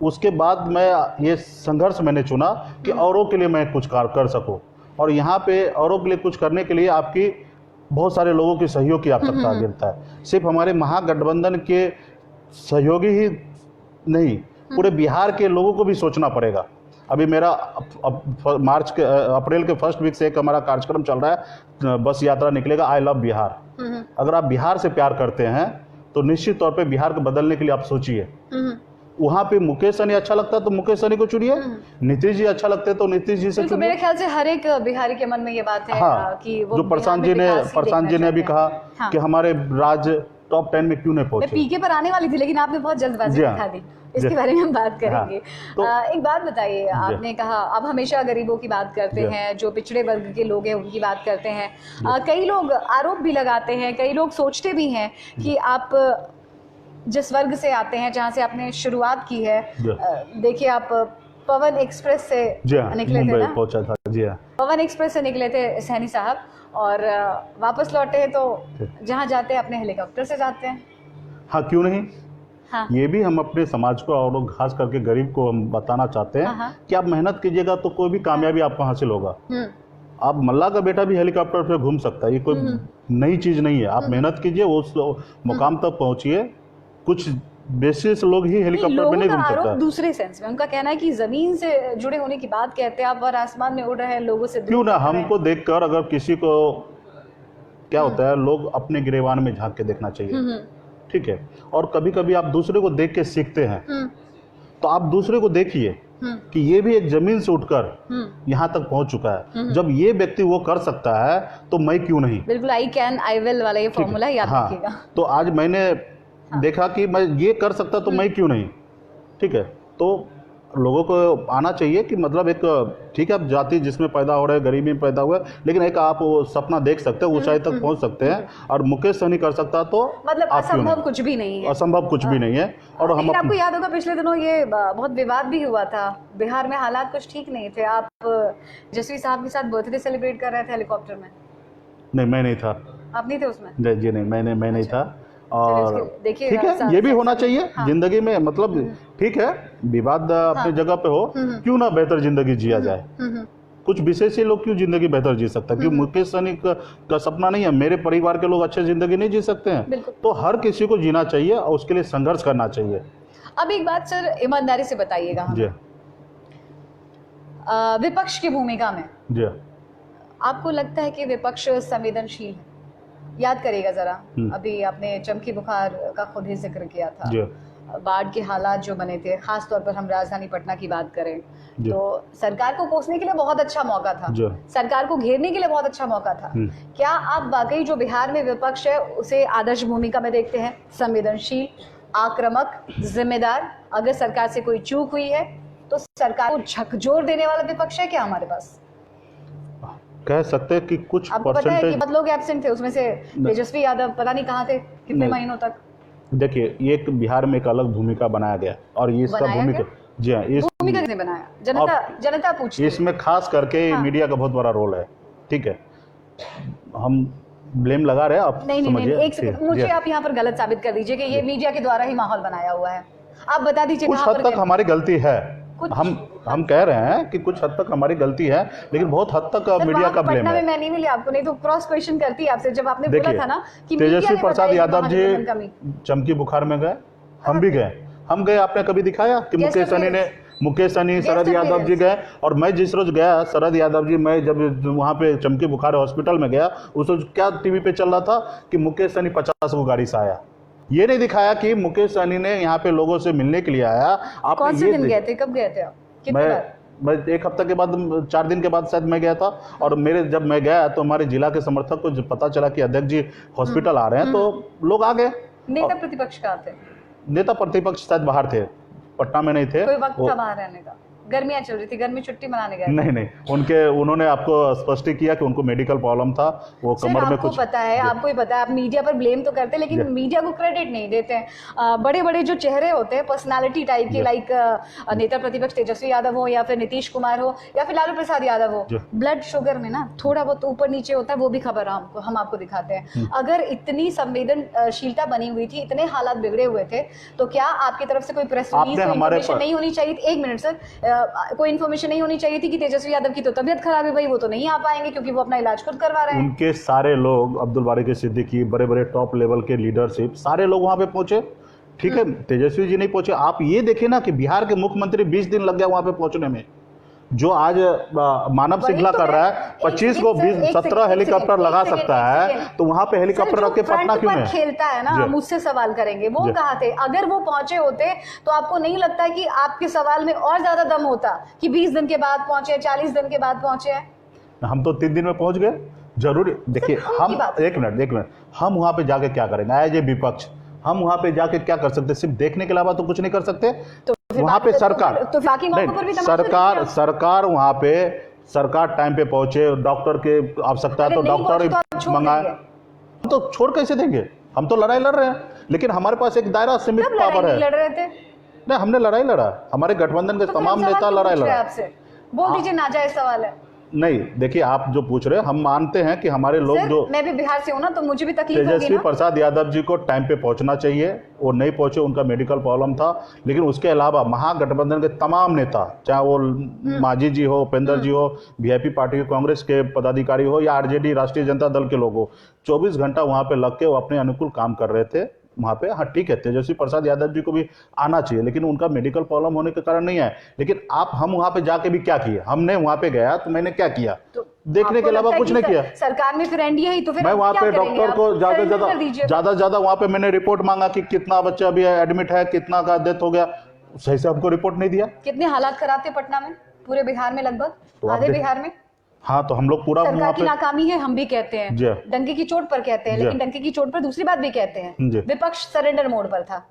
उसके बाद मैं ये संघर्ष मैंने चुना कि औरों के लिए मैं कुछ कर सकूं, और यहाँ पे औरों के लिए कुछ करने के लिए आपकी बहुत सारे लोगों के सहयोग की आवश्यकता गिरता है। सिर्फ हमारे महागठबंधन के सहयोगी ही नहीं, पूरे बिहार के लोगों को भी सोचना पड़ेगा। अभी मेरा अप्रैल के फर्स्ट वीक से एक हमारा कार्यक्रम चल रहा है, बस यात्रा निकलेगा, आई लव बिहार। अगर आप बिहार से प्यार करते हैं तो निश्चित तौर पे बिहार को बदलने के लिए आप सोचिए। वहाँ पे मुकेश सहनी अच्छा लगता है तो मुकेश सहनी को चुनिए, नीतीश जी अच्छा लगते हैं तो नीतीश जी से चुनिए। मेरे ख्याल से हर एक बिहारी के मन में ये बात है। हाँ, कि वो जो प्रशांत जी ने भी कहा कि हमारे राज्य टॉप 10 में क्यों नहीं पहुंचे। पीके पर आने वाली थी, लेकिन आपने बहुत जल्दबाजी दिखा दी, इसके बारे में हम बात करेंगे। एक बात बताइए, आपने कहा अब हमेशा गरीबों की बात करते हैं, जो पिछड़े वर्ग के लोग हैं उनकी बात करते हैं। कई लोग आरोप भी लगाते हैं, कई लोग सोचते भी हैं कि आप जिस वर्ग से आते हैं, जहाँ से आपने शुरुआत की है, देखिए आप पवन एक्सप्रेस से निकले थे ना? पहुंचा था जी, पवन एक्सप्रेस से निकले थे सहनी साहब, और वापस लौटे हैं तो जहाँ जाते हैं अपने हेलीकॉप्टर से जाते हैं। हाँ, क्यों नहीं। हाँ। ये भी हम अपने समाज को और खास करके गरीब को हम बताना चाहते हैं कि आप मेहनत कीजिएगा तो कोई भी कामयाबी आपको हासिल होगा। आप मल्ला का बेटा भी हेलीकॉप्टर पे घूम सकता है, ये कोई नई चीज नहीं है। आप मेहनत कीजिए, उस मुकाम तक पहुंचिए, कुछ बेसिस लोग ही हेलीकॉप्टर में नहीं घूम सकता। दूसरे सेंस में उनका कहना है कि जमीन से जुड़े होने की बात कहते हैं आप, और आसमान में उड़ रहे हैं लोगों से क्यों ना हमको देखकर अगर किसी को क्या होता है, लोग अपने गिरेबान में झांक के देखना चाहिए, ठीक है। और कभी कभी आप दूसरे को देख के सीखते हैं, तो आप दूसरे को देखिए कि ये भी एक जमीन से उठकर यहाँ तक पहुंच चुका है। जब ये व्यक्ति वो कर सकता है तो मैं क्यों नहीं। बिल्कुल, आई कैन आई विल वाला ये फॉर्मूला याद रखिएगा। तो आज मैंने देखा कि मैं ये कर सकता तो मैं क्यों नहीं, ठीक है। तो लोगों को आना चाहिए कि मतलब एक ठीक है, आप जाति जिसमें पैदा हो रहे हैं, गरीबी में पैदा हुए, लेकिन एक आप वो सपना देख सकते हैं, ऊंचाई तक पहुंच सकते हैं। और मुकेश सहनी कर सकता तो मतलब असंभव कुछ भी नहीं है, असंभव कुछ भी नहीं है। और हम आपको याद होगा पिछले दिनों ये बहुत विवाद भी हुआ था, बिहार में हालात कुछ ठीक नहीं थे, आप जसवीर साहब के साथ बर्थडे सेलिब्रेट कर रहे थे हेलीकॉप्टर में। नहीं, मैं नहीं था। आप नहीं थे उसमें? जी नहीं, मैं नहीं था। और देखिए ठीक है, ये भी होना चाहिए जिंदगी में, मतलब ठीक है, विवाद अपनी जगह पे हो, क्यों ना बेहतर जिंदगी जिया जाए। कुछ विशेष लोग क्यों जिंदगी बेहतर जी सकता है, क्यों मुकेश सहनी का सपना नहीं है, मेरे परिवार के लोग अच्छे जिंदगी नहीं जी सकते हैं। तो हर किसी को जीना चाहिए और उसके लिए संघर्ष करना चाहिए। अब एक बात सर ईमानदारी से बताइएगा, विपक्ष की भूमिका में जी आपको लगता है कि विपक्ष संवेदनशील है? याद करिएगा जरा, अभी आपने चमकी बुखार का खुद ही जिक्र किया था, बाढ़ के हालात जो बने थे, खास तौर पर हम राजधानी पटना की बात करें तो सरकार को कोसने के लिए बहुत अच्छा मौका था, सरकार को घेरने के लिए बहुत अच्छा मौका था। क्या आप वाकई जो बिहार में विपक्ष है उसे आदर्श भूमिका में देखते हैं, संवेदनशील, आक्रामक, जिम्मेदार? अगर सरकार से कोई चूक हुई है तो सरकार को झकझोर देने वाला विपक्ष है क्या हमारे पास? कह सकते हैं कि कुछ परसेंटेज बहुत लोग एब्सेंट थे, उसमें से तेजस्वी यादव पता नहीं कहाँ थे कितने महीनों तक। देखिए, ये बिहार में एक अलग भूमिका बनाया गया और ये इसका भूमिका, जी हाँ, इस भूमिका किसने बनाया? जनता पूछती है। इसमें खास करके मीडिया का बहुत बड़ा रोल है, ठीक है। हम ब्लेम लगा रहे हैं, आप नहीं, एक सेकंड, मुझे आप यहाँ पर गलत साबित कर दीजिए कि ये मीडिया के द्वारा ही माहौल बनाया हुआ है। आप बता दीजिए कुछ हद तक हमारी गलती है, हम कह रहे हैं कि कुछ हद तक हमारी गलती है, लेकिन बहुत हद तक मीडिया का ब्लेम है। मैं नहीं मिली आपको, नहीं तो क्रॉस क्वेश्चन करती आपसे जब आपने बोला था ना कि तेजस्वी प्रसाद यादव जी चमकी बुखार में गए, हम भी गए, आपने कभी दिखाया कि मुकेश सहनी शरद यादव जी गए? और मैं जिस रोज गया शरद यादव जी, मैं जब वहाँ पे चमकी बुखार हॉस्पिटल में गया, उस रोज क्या टीवी पे चल रहा था कि मुकेश सहनी 50 को गाड़ी से आया। ये नहीं दिखाया कि मुकेश सहनी ने यहाँ पे लोगों से मिलने के लिए आया। आप कौन से दिन गए थे, कब गए थे आप? मैं एक हफ्ते के बाद, 4 दिन के बाद शायद मैं गया था। और जब मैं गया तो हमारे जिला के समर्थक को जब पता चला कि अध्यक्ष जी हॉस्पिटल आ रहे हैं तो लोग आ गए। नेता प्रतिपक्ष कहाँ थे? नेता प्रतिपक्ष शायद बाहर थे, पटना में नहीं थे। कोई वक्त था बाहर रहने का? गर्मियां चल रही थी, गर्मी छुट्टी मनाने गए? नहीं, उन्होंने आपको स्पष्ट किया कि उनको मेडिकल प्रॉब्लम था, वो कमर में कुछ। पता है, आपको ही पता है, आप मीडिया पर ब्लेम तो करते हैं लेकिन मीडिया को क्रेडिट नहीं देते हैं। बड़े बड़े जो चेहरे होते हैं पर्सनालिटी टाइप के, लाइक नेता प्रतिपक्ष तेजस्वी यादव हो या फिर नीतीश कुमार हो या फिर लालू प्रसाद यादव हो, ब्लड शुगर में ना थोड़ा बहुत ऊपर नीचे होता है, वो भी खबर हम आपको दिखाते हैं। अगर इतनी संवेदनशीलता बनी हुई थी, इतने हालात बिगड़े हुए थे, तो क्या आपकी तरफ से कोई प्रेस रिलीज नहीं होनी चाहिए? एक मिनट सर, कोई इन्फॉर्मेशन नहीं होनी चाहिए थी कि तेजस्वी यादव की तो तबीयत खराब है भाई, वो तो नहीं आ पाएंगे क्योंकि वो अपना इलाज खुद करवा रहे हैं? उनके सारे लोग, अब्दुल बारी के सिद्दीकी, बड़े बड़े टॉप लेवल के लीडरशिप, सारे लोग वहां पे पहुंचे, ठीक है। तेजस्वी जी नहीं पहुंचे। आप ये देखिए ना कि बिहार के मुख्यमंत्री 20 दिन लग गया वहां पे पहुंचने में। जो आज मानव श्रृंखला कर रहा है, 25 को 17 हेलीकॉप्टर लगा सकता है, तो वहां पे हेलीकॉप्टर रख के पटना क्यों है? खेलता है ना, हम उससे सवाल करेंगे, वो कहाँ थे? अगर वो पहुंचे होते तो आपको नहीं लगता है कि आपके सवाल में और ज्यादा दम होता कि 20 दिन के बाद पहुंचे, 40 दिन के बाद पहुंचे? हम तो 3 दिन में पहुंच गए। जरूरी देखिए, हम एक मिनट, हम वहां पे जाके क्या करेंगे? एज ए विपक्ष हम वहां पे जाके क्या कर सकते? सिर्फ देखने के अलावा तो कुछ नहीं कर सकते। वहां पे सरकार वहां पे सरकार टाइम पे पहुंचे, डॉक्टर के आवश्यकता है तो डॉक्टर मंगाए, तो छोड़ कैसे देंगे? हम तो लड़ाई लड़ रहे हैं, लेकिन हमारे पास एक दायरा सीमित पावर है। लड़ रहे थे? नहीं, हमने लड़ाई लड़ा, हमारे गठबंधन के तमाम नेता लड़ाई लड़ा। बोल दीजिए, नाजायज सवाल है। नहीं, देखिए, आप जो पूछ रहे हैं, हम मानते हैं कि हमारे लोग जो, मैं भी बिहार से हूं ना, तो मुझे भी तकलीफ होगी ना। तेजस्वी प्रसाद यादव जी को टाइम पे पहुंचना चाहिए, वो नहीं पहुंचे, उनका मेडिकल प्रॉब्लम था। लेकिन उसके अलावा महागठबंधन के तमाम नेता, चाहे वो मांझी जी हो, उपेंद्र जी हो, वीआईपी पार्टी कांग्रेस के पदाधिकारी हो या आरजेडी राष्ट्रीय जनता दल के लोग हो, 24 घंटा वहां पे लग के वो अपने अनुकूल काम कर रहे थे। वहाँ पे। हाँ ठीक है, तेजस्वी प्रसाद यादव जी को भी आना चाहिए, लेकिन उनका मेडिकल प्रॉब्लम होने के कारण नहीं आए। लेकिन हम वहाँ पे जाके भी क्या किए, हमने वहाँ पे गया तो मैंने क्या किया, देखने के अलावा कुछ नहीं किया। सरकार में फिर एनडीए ही तो फिर मैं वहाँ पे डॉक्टर को ज्यादा ज्यादा वहाँ पे मैंने रिपोर्ट मांगा कि कितना बच्चा अभी एडमिट है, कितना का डेथ हो गया, सही से हमको रिपोर्ट नहीं दिया। कितने हालात खराब थे पटना में, पूरे बिहार में, लगभग आधे बिहार में। हाँ तो हम लोग पूरा सरकार की नाकामी है हम भी कहते हैं, डंके की चोट पर कहते हैं, लेकिन डंके की चोट पर दूसरी बात भी कहते हैं, विपक्ष सरेंडर मोड पर था,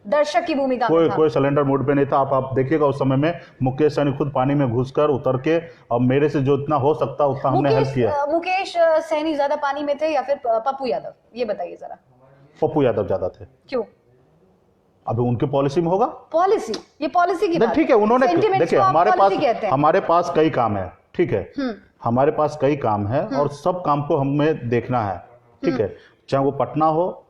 दर्शक की भूमिका में था। कोई सरेंडर मोड पे नहीं था। आप देखिएगा उस समय में मुकेश सहनी खुद पानी में घुसकर उतर के, और मेरे से जो इतना हो सकता उतना हमने हेल्प किया। मुकेश सहनी ज्यादा पानी में थे या फिर पप्पू यादव, ये बताइए जरा। पप्पू यादव ज्यादा थे। क्यों? अभी उनकी पॉलिसी में होगा। पॉलिसी, ये पॉलिसी की बात ठीक है, उन्होंने देखिए हमारे पास कई काम है, ठीक है, हमारे पास कई काम है और सब काम को हमें देखना है, ठीक है, चाहे वो पटना हो,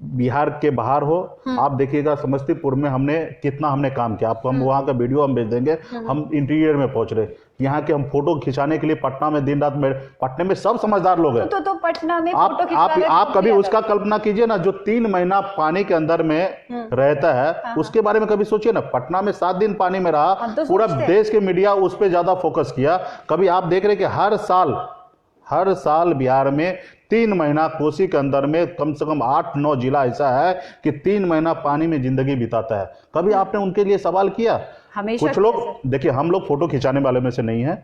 बिहार के बाहर हो। आप देखिएगा समस्तीपुर में हमने कितना काम किया, आपको हम वहाँ का वीडियो हम भेज देंगे। हम इंटीरियर में पहुंच रहे, यहाँ के हम फोटो खिंचाने के लिए पटना में दिन रात में, पटना में सब समझदार लोग हैं। तो पटना में आप कभी उसका कल्पना कीजिए ना, जो 3 महीना पानी के अंदर में रहता है, उसके बारे में कभी सोचिए ना। पटना में 7 दिन पानी में रहा, पूरा देश के मीडिया उस पर ज्यादा फोकस किया। कभी आप देख रहे कि हर साल बिहार में 3 महीना कोसी के अंदर में कम से कम 8-9 जिला ऐसा है कि 3 महीना पानी में जिंदगी बिताता है। कभी आपने उनके लिए सवाल किया? कुछ लोग देखिए, हम लोग फोटो खिंचाने वाले में से नहीं है,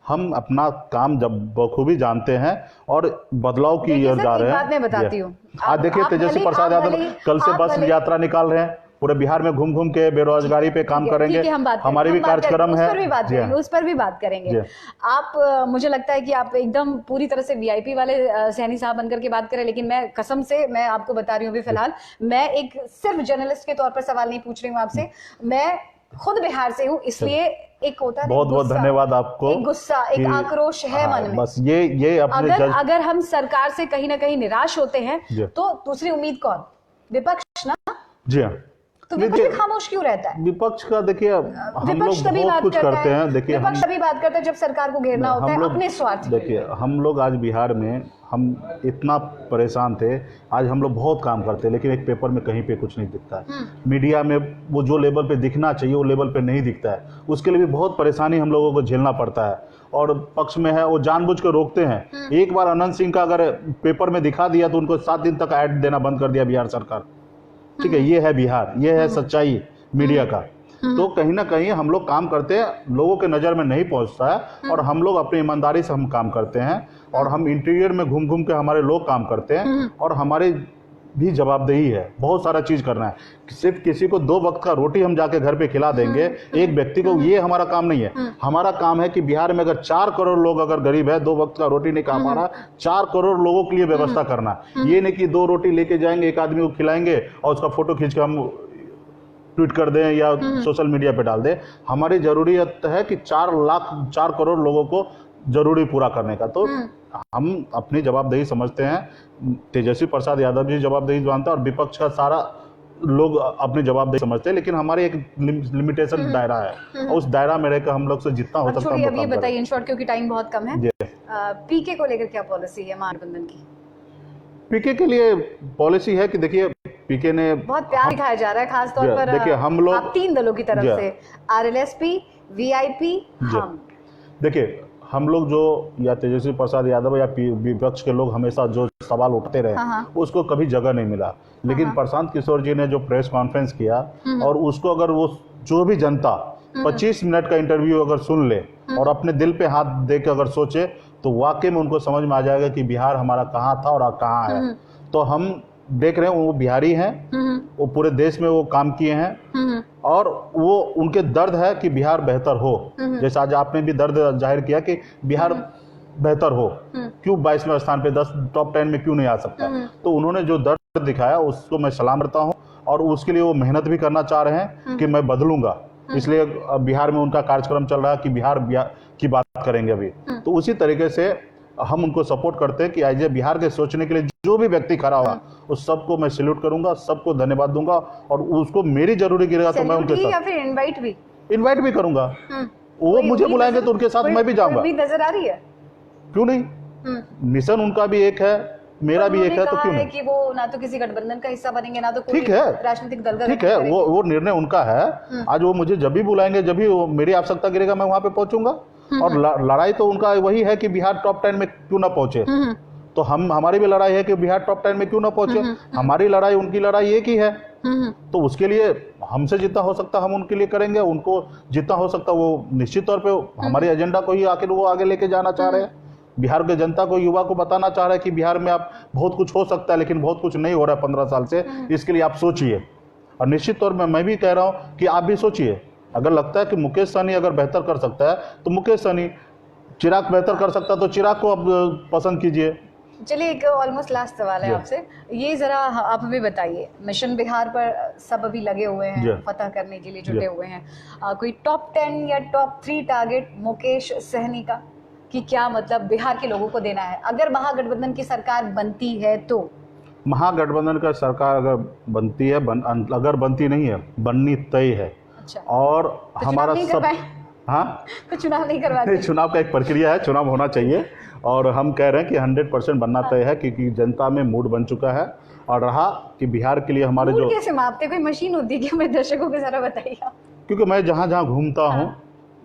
हम अपना काम जब बखूबी जानते हैं और बदलाव की ओर जा रहे हैं। मैं बताती हूँ, आज देखिए तेजस्वी प्रसाद यादव कल से बस यात्रा निकाल रहे हैं, पूरे बिहार में घूम के बेरोजगारी पे काम करेंगे। हमारी भी कार्यक्रम है, उस पर भी बात करेंगे। आप, मुझे लगता है कि आप एकदम पूरी तरह से वीआईपी वाले सहनी साहब बनकर के बात करें, लेकिन मैं कसम से मैं आपको बता रही हूँ, अभी फिलहाल मैं एक सिर्फ जर्नलिस्ट के तौर पर सवाल नहीं पूछ रही हूँ आपसे, मैं खुद बिहार से हूँ, इसलिए एक होता है बहुत धन्यवाद आपको। एक गुस्सा, एक आक्रोश है मन में। बस ये अगर हम सरकार से कहीं ना कहीं निराश होते हैं तो दूसरी उम्मीद कौन? विपक्ष ना। जी हाँ, तो विपक्ष खामोश क्यों रहता है? विपक्ष का देखिए, हम लोग बहुत कुछ करते हैं। देखिए विपक्ष तभी बात करते हैं जब सरकार को घेरना होता है अपने स्वार्थ। देखिए हम लोग आज बिहार में हम इतना परेशान थे, आज हम लोग बहुत काम करते हैं, लेकिन एक पेपर में कहीं पे कुछ नहीं दिखता है। मीडिया में वो जो लेवल पे दिखना चाहिए वो लेवल पे नहीं दिखता है। उसके लिए भी बहुत परेशानी हम लोगों को झेलना पड़ता है। और पक्ष में है वो जानबूझ के रोकते हैं। एक बार अनंत सिंह का अगर पेपर में दिखा दिया तो उनको 7 दिन तक ऐड देना बंद कर दिया बिहार सरकार। ठीक है, ये है बिहार, ये है सच्चाई मीडिया का। तो कहीं ना कहीं हम लोग काम करते हैं, लोगों के नज़र में नहीं पहुंचता है, और हम लोग अपनी ईमानदारी से हम काम करते हैं, और हम इंटीरियर में घूम के हमारे लोग काम करते हैं, और हमारी भी जवाबदेही है, बहुत सारा चीज़ करना है। सिर्फ किसी को 2 वक्त का रोटी हम जाके घर पे खिला देंगे एक व्यक्ति को, ये हमारा काम नहीं है। हमारा काम है कि बिहार में अगर 4 करोड़ लोग अगर गरीब है, 2 वक्त का रोटी नहीं खा पा रहा, 4 करोड़ लोगों के लिए व्यवस्था करना। ये नहीं कि 2 रोटी लेके जाएंगे, एक आदमी को खिलाएंगे और उसका फोटो खींच के हम ट्वीट कर दें या सोशल मीडिया पे डाल दें। हमारी जरूरियत है कि 4 करोड़ लोगों को जरूरी पूरा करने का। तो हम अपनी जवाबदेही समझते हैं, तेजस्वी प्रसाद यादव जी जवाबदेही जानते हैं और विपक्ष का सारा लोग अपनी जवाबदेही समझते हैं, लेकिन हमारे एक लिमिटेशन दायरा है, और उस दायरा में रहकर हम लोग से जितना हो सकता है। ये बताइए इन शॉर्ट, क्योंकि टाइम बहुत कम है, पीके को लेकर क्या पॉलिसी है महागठबंधन की? पीके के लिए पॉलिसी है कि देखिए, पीके ने बहुत प्यार दिखाया जा रहा है, खासतौर पर देखिए हम लोग 3 दलों की तरफ से, आरएलएसपी, वीआईपी, हम। देखिए हम लोग जो, या तेजस्वी प्रसाद यादव या विपक्ष के लोग हमेशा जो सवाल उठते रहे, उसको कभी जगह नहीं मिला। लेकिन प्रशांत किशोर जी ने जो प्रेस कॉन्फ्रेंस किया, और उसको अगर वो जो भी जनता 25 मिनट का इंटरव्यू अगर सुन ले और अपने दिल पे हाथ दे के अगर सोचे, तो वाकई में उनको समझ में आ जाएगा कि बिहार हमारा कहाँ था और कहाँ है। तो हम देख रहे हैं वो बिहारी हैं, वो पूरे देश में वो काम किए हैं, और वो उनके दर्द है कि बिहार बेहतर हो। जैसे आज आपने भी दर्द जाहिर किया कि बिहार बेहतर हो, क्यों 22वें स्थान पे 10 टॉप 10 में क्यों नहीं आ सकता। तो उन्होंने जो दर्द दिखाया उसको मैं सलाम करता हूँ, और उसके लिए वो मेहनत भी करना चाह रहे हैं कि मैं बदलूंगा। इसलिए बिहार में उनका कार्यक्रम चल रहा है कि बिहार की बात करेंगे अभी। तो उसी तरीके से हम उनको सपोर्ट करते हैं कि आज बिहार के सोचने के लिए जो भी व्यक्ति खड़ा होगा उस सबको मैं सैल्यूट करूंगा, सबको धन्यवाद दूंगा, और उसको मेरी जरूरी गिरेगा तो मैं उनके साथ, या फिर इनवाइट भी करूंगा। वो मुझे बुलाएंगे तो उनके साथ मैं भी जाऊंगा। नजर आ रही है, क्यों नहीं। मिशन उनका भी एक है मेरा भी एक है, तो क्यों है कि वो ना तो किसी गठबंधन का हिस्सा बनेंगे, ना तो कोई ठीक है, राजनीतिक दल का, ठीक है, वो निर्णय उनका है। आज वो मुझे जब भी बुलाएंगे, जब भी मेरी आवश्यकता गिरेगा, मैं वहां पे पहुंचूंगा। और लड़ाई तो उनका वही है कि बिहार टॉप 10 में क्यों ना पहुंचे। तो हमारी भी लड़ाई है कि बिहार टॉप 10 में क्यों ना पहुंचे। हमारी लड़ाई, उनकी लड़ाई एक ही है। तो उसके लिए हमसे जितना हो सकता हम उनके लिए करेंगे, उनको जितना हो सकता वो निश्चित तौर पे हमारे एजेंडा को ही आखिर वो आगे लेके जाना चाह रहे हैं। बिहार के जनता को, युवा को बताना चाह रहे हैं कि बिहार में आप बहुत कुछ हो सकता है, लेकिन बहुत कुछ नहीं हो रहा है 15 साल से। इसके लिए आप सोचिए। और निश्चित तौर पर मैं भी कह रहा हूँ कि आप भी सोचिए। अगर लगता है कि मुकेश सहनी अगर बेहतर कर सकता है तो मुकेश सहनी, चिराग बेहतर कर सकता है तो चिराग को अब पसंद कीजिए। चलिए, एक ऑलमोस्ट लास्ट सवाल है आपसे, ये जरा आप हमें बताइए, मिशन बिहार पर सब अभी लगे हुए हैं, फतह करने के लिए जुटे हुए हैं, कोई टॉप 10 या टॉप 3 टारगेट मुकेश सहनी का, कि क्या मतलब बिहार के लोगों को देना है अगर महागठबंधन की सरकार बनती है तो? महागठबंधन का सरकार अगर बनती है, अगर बनती नहीं है, बननी तय है। अच्छा। और तो हमारा सब, हाँ, तो चुनाव नहीं करवाते? चुनाव का एक प्रक्रिया है, चुनाव होना चाहिए। और हम कह रहे हैं कि 100% बनना तय है, क्योंकि जनता में मूड बन चुका है। और रहा कि बिहार के लिए हमारे जो, कैसे मापते, कोई मशीन होती है कि हमें दर्शकों को जरा बताइए। क्योंकि मैं जहाँ जहाँ घूमता हूँ,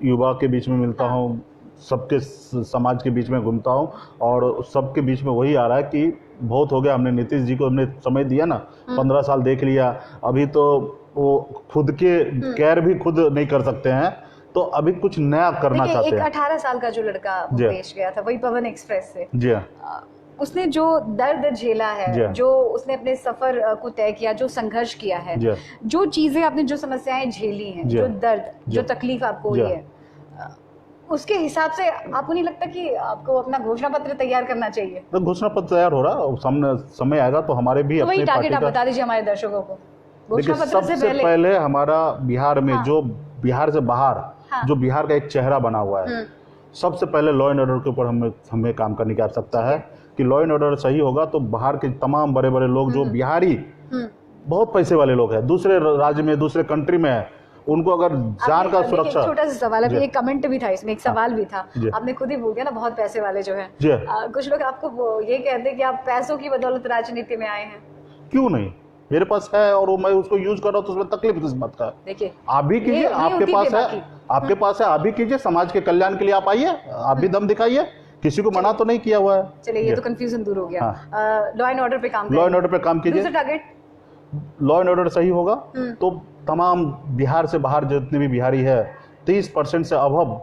युवा के बीच में मिलता हूँ, सबके समाज के बीच में घूमता हूँ, और सबके बीच में वही आ रहा है कि बहुत हो गया, हमने नीतीश जी को हमने समय दिया ना, 15 साल देख लिया, अभी तो वो खुद के कैर भी खुद नहीं कर सकते हैं, तो अभी कुछ नया करना चाहते हैं। 18 साल का जो लड़का पेश गया था, वही पवन एक्सप्रेस से, जी, उसने जो दर्द झेला है, जो उसने अपने सफर को तय किया, जो संघर्ष किया है, जो चीजें आपने, जो समस्याएं झेली हैं, जो दर्द, जो तकलीफ आपको हुई है, उसके हिसाब से आपको नहीं लगता कि आपको अपना घोषणा पत्र तैयार करना चाहिए? तो घोषणा पत्र तैयार हो रहा, सामने समय आएगा तो हमारे भी अपनी टारगेट आप बता दीजिए हमारे दर्शकों को। देखिए, सबसे पहले हमारा बिहार में, जो बिहार से बाहर, जो बिहार का एक चेहरा बना हुआ है, सबसे पहले लॉ एंड ऑर्डर के ऊपर हमें काम करने की आवश्यकता है। कि लॉ एंड ऑर्डर सही होगा तो बाहर के तमाम बड़े बड़े लोग, जो बिहारी बहुत पैसे वाले लोग हैं, दूसरे राज्य में, दूसरे कंट्री में है, उनको अगर जान का सुरक्षा। छोटा सा सवाल है, एक कमेंट भी था इसमें, एक सवाल भी था, आपने खुद ही बोल दिया ना, बहुत पैसे वाले जो है, कुछ लोग आपको ये कहते हैं कि आप पैसों की बदौलत राजनीति में आए हैं। क्यों नहीं, मेरे पास है और मैं उसको यूज कर रहा हूँ, तो उसमें तकलीफ किस बात का? देखिए, आप भी कीजिए, आपके पास है, आपके पास है, आप भी कीजिए, समाज के कल्याण के लिए आप आइए, आप भी दम दिखाइए, किसी को मना तो नहीं किया हुआ है। चलिए, ये तो कंफ्यूजन दूर हो गया। लॉ एंड ऑर्डर पे काम, लॉ एंड ऑर्डर पे काम कीजिए। टारगेट, लॉ एंड ऑर्डर सही होगा तो तमाम बिहार से बाहर जितने भी बिहारी है, 30% से अभव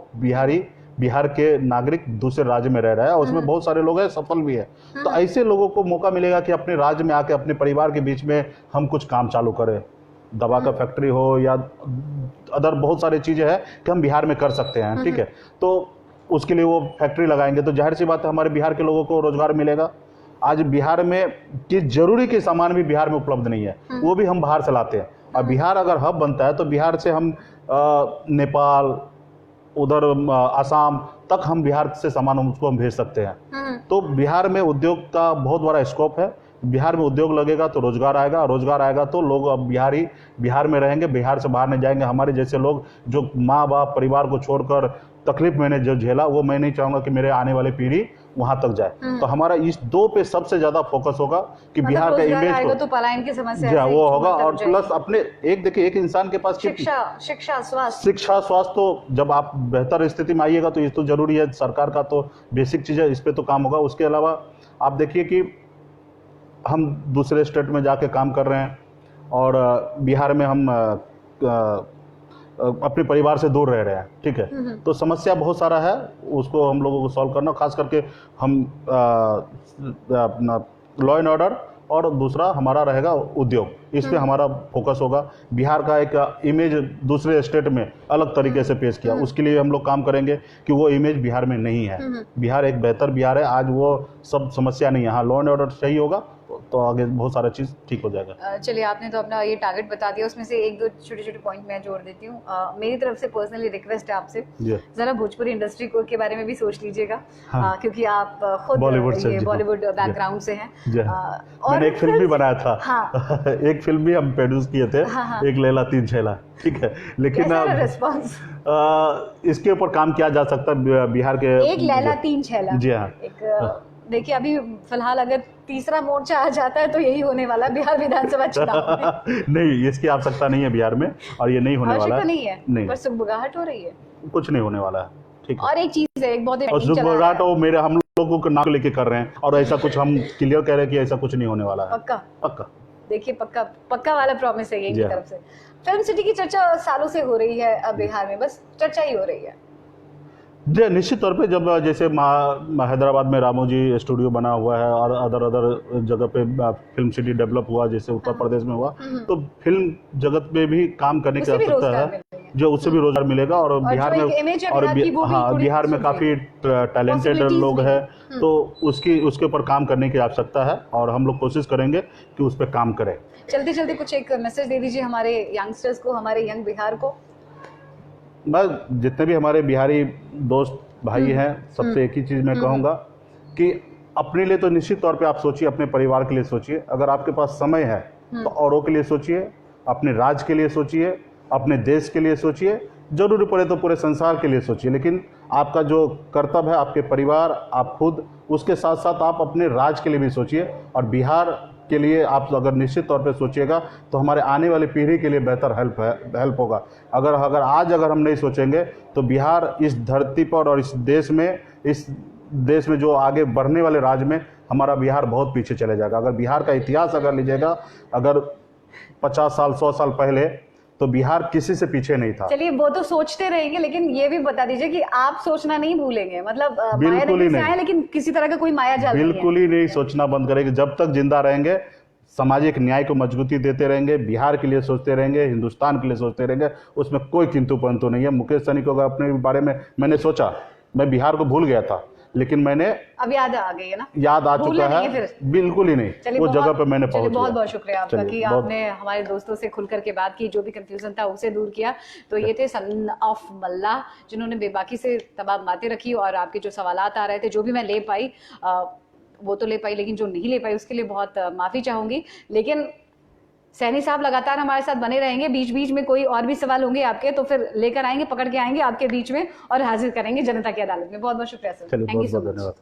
बिहार के नागरिक दूसरे राज्य में रह रहा है, और उसमें बहुत सारे लोग हैं सफल भी है। तो ऐसे लोगों को मौका मिलेगा कि अपने राज्य में आके अपने परिवार के बीच में हम कुछ काम चालू करें, दवा का फैक्ट्री हो या अदर बहुत सारी चीजें हैं कि हम बिहार में कर सकते हैं। ठीक है, तो उसके लिए वो फैक्ट्री लगाएंगे तो जाहिर सी बात है हमारे बिहार के लोगों को रोजगार मिलेगा। आज बिहार में कि जरूरी के सामान भी बिहार में उपलब्ध नहीं है, वो भी हम बाहर से लाते हैं। और बिहार अगर हब बनता है तो बिहार से हम नेपाल, उधर आसाम तक हम बिहार से सामान उसको हम भेज सकते हैं। तो बिहार में उद्योग का बहुत बड़ा स्कोप है। बिहार में उद्योग लगेगा तो रोजगार आएगा, रोजगार आएगा तो लोग अब बिहारी बिहार में रहेंगे, बिहार से बाहर नहीं जाएंगे। हमारे जैसे लोग जो माँ बाप परिवार को छोड़कर तकलीफ मैंने जो झेला, वो मैं नहीं चाहूंगा कि मेरे आने वाली पीढ़ी वहां तक जाए। तो हमारा इस दो पे सबसे ज्यादा फोकस होगा कि बिहार का इमेज तो पलायन की समस्या वो होगा। और प्लस अपने देखिए एक इंसान के पास शिक्षा स्वास्थ्य, तो जब आप बेहतर स्थिति में आइएगा तो ये तो जरूरी है, सरकार का तो बेसिक चीज है, इस पे तो काम होगा। उसके अलावा आप देखिए कि हम दूसरे स्टेट में जाके काम कर रहे हैं और बिहार में हम अपने परिवार से दूर रह रहे हैं। ठीक है, तो समस्या बहुत सारा है, उसको हम लोगों को सॉल्व करना, खास करके हम अपना लॉ एंड ऑर्डर और दूसरा हमारा रहेगा उद्योग, इस पे हमारा फोकस होगा। बिहार का एक इमेज दूसरे स्टेट में अलग तरीके से पेश किया, उसके लिए हम लोग काम करेंगे कि वो इमेज बिहार में नहीं है। बिहार एक बेहतर बिहार है, आज वो सब समस्या नहीं है। हाँ, लॉ एंड ऑर्डर सही होगा तो आगे बहुत सारा चीज ठीक हो जाएगा। चलिए, आपने तो अपना ये टारगेट बता दिया, उसमें से एक दो छोटे छोटे पॉइंट मैं जोड़ देती हूँ। मेरी तरफ से पर्सनली रिक्वेस्ट है आपसे, जरा भोजपुरी इंडस्ट्री को के बारे में भी सोच लीजिएगा। हाँ। क्योंकि आप खुद बॉलीवुड बैकग्राउंड से हैं। और मैंने एक फिल्म भी बनाया था। हाँ। एक फिल्म भी हम प्रोड्यूस किए थे। हाँ। एक लैला तीन छैला। ठीक है, लेकिन रिस्पॉन्स इसके ऊपर काम किया जा सकता है बिहार के। एक लैला तीन छैला, जी हाँ, एक देखिए अभी फिलहाल अगर तीसरा मोर्चा आ जाता है तो यही होने वाला है बिहार विधानसभा चुनाव में। नहीं, इसकी आवश्यकता नहीं है बिहार में, और ये नहीं होने वाला है। नहीं है, नहीं, पर सुगबुगाहट हो रही है, कुछ नहीं होने वाला है। ठीक है। और एक चीज है, एक बहुत सुगबुगाहट वो मेरे हम लोगों को नाम लेके कर रहे हैं, और ऐसा कुछ हम क्लियर कह रहे हैं कि ऐसा कुछ नहीं होने वाला है। पक्का पक्का, देखिए पक्का वाला प्रॉमिस है यही तरफ से। फिल्म सिटी की चर्चा सालों से हो रही है अब बिहार में, बस चर्चा ही हो रही है। जी, निश्चित तौर पे जब जैसे हैदराबाद में रामोजी स्टूडियो बना हुआ है और अदर जगह पे फिल्म सिटी डेवलप हुआ, जैसे उत्तर प्रदेश में हुआ, तो फिल्म जगत में भी काम करने की आवश्यकता है, जो उससे भी रोजगार मिलेगा। और बिहार में, और बिहार में काफ़ी टैलेंटेड लोग हैं, तो उसके ऊपर काम करने की आवश्यकता है, और हम लोग कोशिश करेंगे कि उस पर काम करें। चलते चलते कुछ एक मैसेज दे दीजिए हमारे यंगस्टर्स को, हमारे यंग बिहार को। बस जितने भी हमारे बिहारी दोस्त भाई हैं, सबसे एक ही चीज़ मैं कहूँगा कि अपने लिए तो निश्चित तौर पे आप सोचिए, अपने परिवार के लिए सोचिए, अगर आपके पास समय है तो औरों के लिए सोचिए, अपने राज्य के लिए सोचिए, अपने देश के लिए सोचिए, जरूरी पड़े तो पूरे संसार के लिए सोचिए। लेकिन आपका जो कर्तव्य है, आपके परिवार, आप खुद, उसके साथ साथ आप अपने राज्य के लिए भी सोचिए। और बिहार के लिए आप अगर निश्चित तौर पे सोचिएगा तो हमारे आने वाली पीढ़ी के लिए बेहतर हेल्प होगा। अगर आज हम नहीं सोचेंगे तो बिहार इस धरती पर और इस देश में जो आगे बढ़ने वाले राज्य में हमारा बिहार बहुत पीछे चले जाएगा। अगर बिहार का इतिहास अगर लीजिएगा, अगर 50 साल 100 साल पहले, तो बिहार किसी से पीछे नहीं था। चलिए वो तो सोचते रहेंगे, लेकिन ये भी बता दीजिए कि आप सोचना नहीं भूलेंगे, मतलब बिल्कुल ही नहीं, लेकिन किसी तरह का कोई माया जाल बिल्कुल ही नहीं सोचना बंद करेंगे। जब तक जिंदा रहेंगे, सामाजिक न्याय को मजबूती देते रहेंगे, बिहार के लिए सोचते रहेंगे, हिंदुस्तान के लिए सोचते रहेंगे, उसमें कोई किंतु परंतु नहीं है। मुकेश सहनी को अगर अपने बारे में मैंने सोचा, मैं बिहार को भूल गया था, लेकिन मैंने अब याद आ गई है ना, याद आ चुका है, बिल्कुल ही नहीं, वो जगह पे मैंने पहुंच गया। बहुत बहुत शुक्रिया आपका कि आपने हमारे दोस्तों से खुलकर के बात की, जो भी कंफ्यूजन था उसे दूर किया। तो ये थे सन ऑफ मल्लाह, जिन्होंने बेबाकी से तमाम बातें रखी, और आपके जो सवालात आ रहे थे, जो भी मैं ले पाई वो तो ले पाई, लेकिन जो नहीं ले पाई उसके लिए बहुत माफ़ी चाहूँगी। लेकिन सहनी साहब लगातार हमारे साथ बने रहेंगे, बीच बीच में कोई और भी सवाल होंगे आपके तो फिर लेकर आएंगे, पकड़ के आएंगे आपके बीच में और हाजिर करेंगे जनता की अदालत में। बहुत बहुत शुक्रिया sir, thank you so much.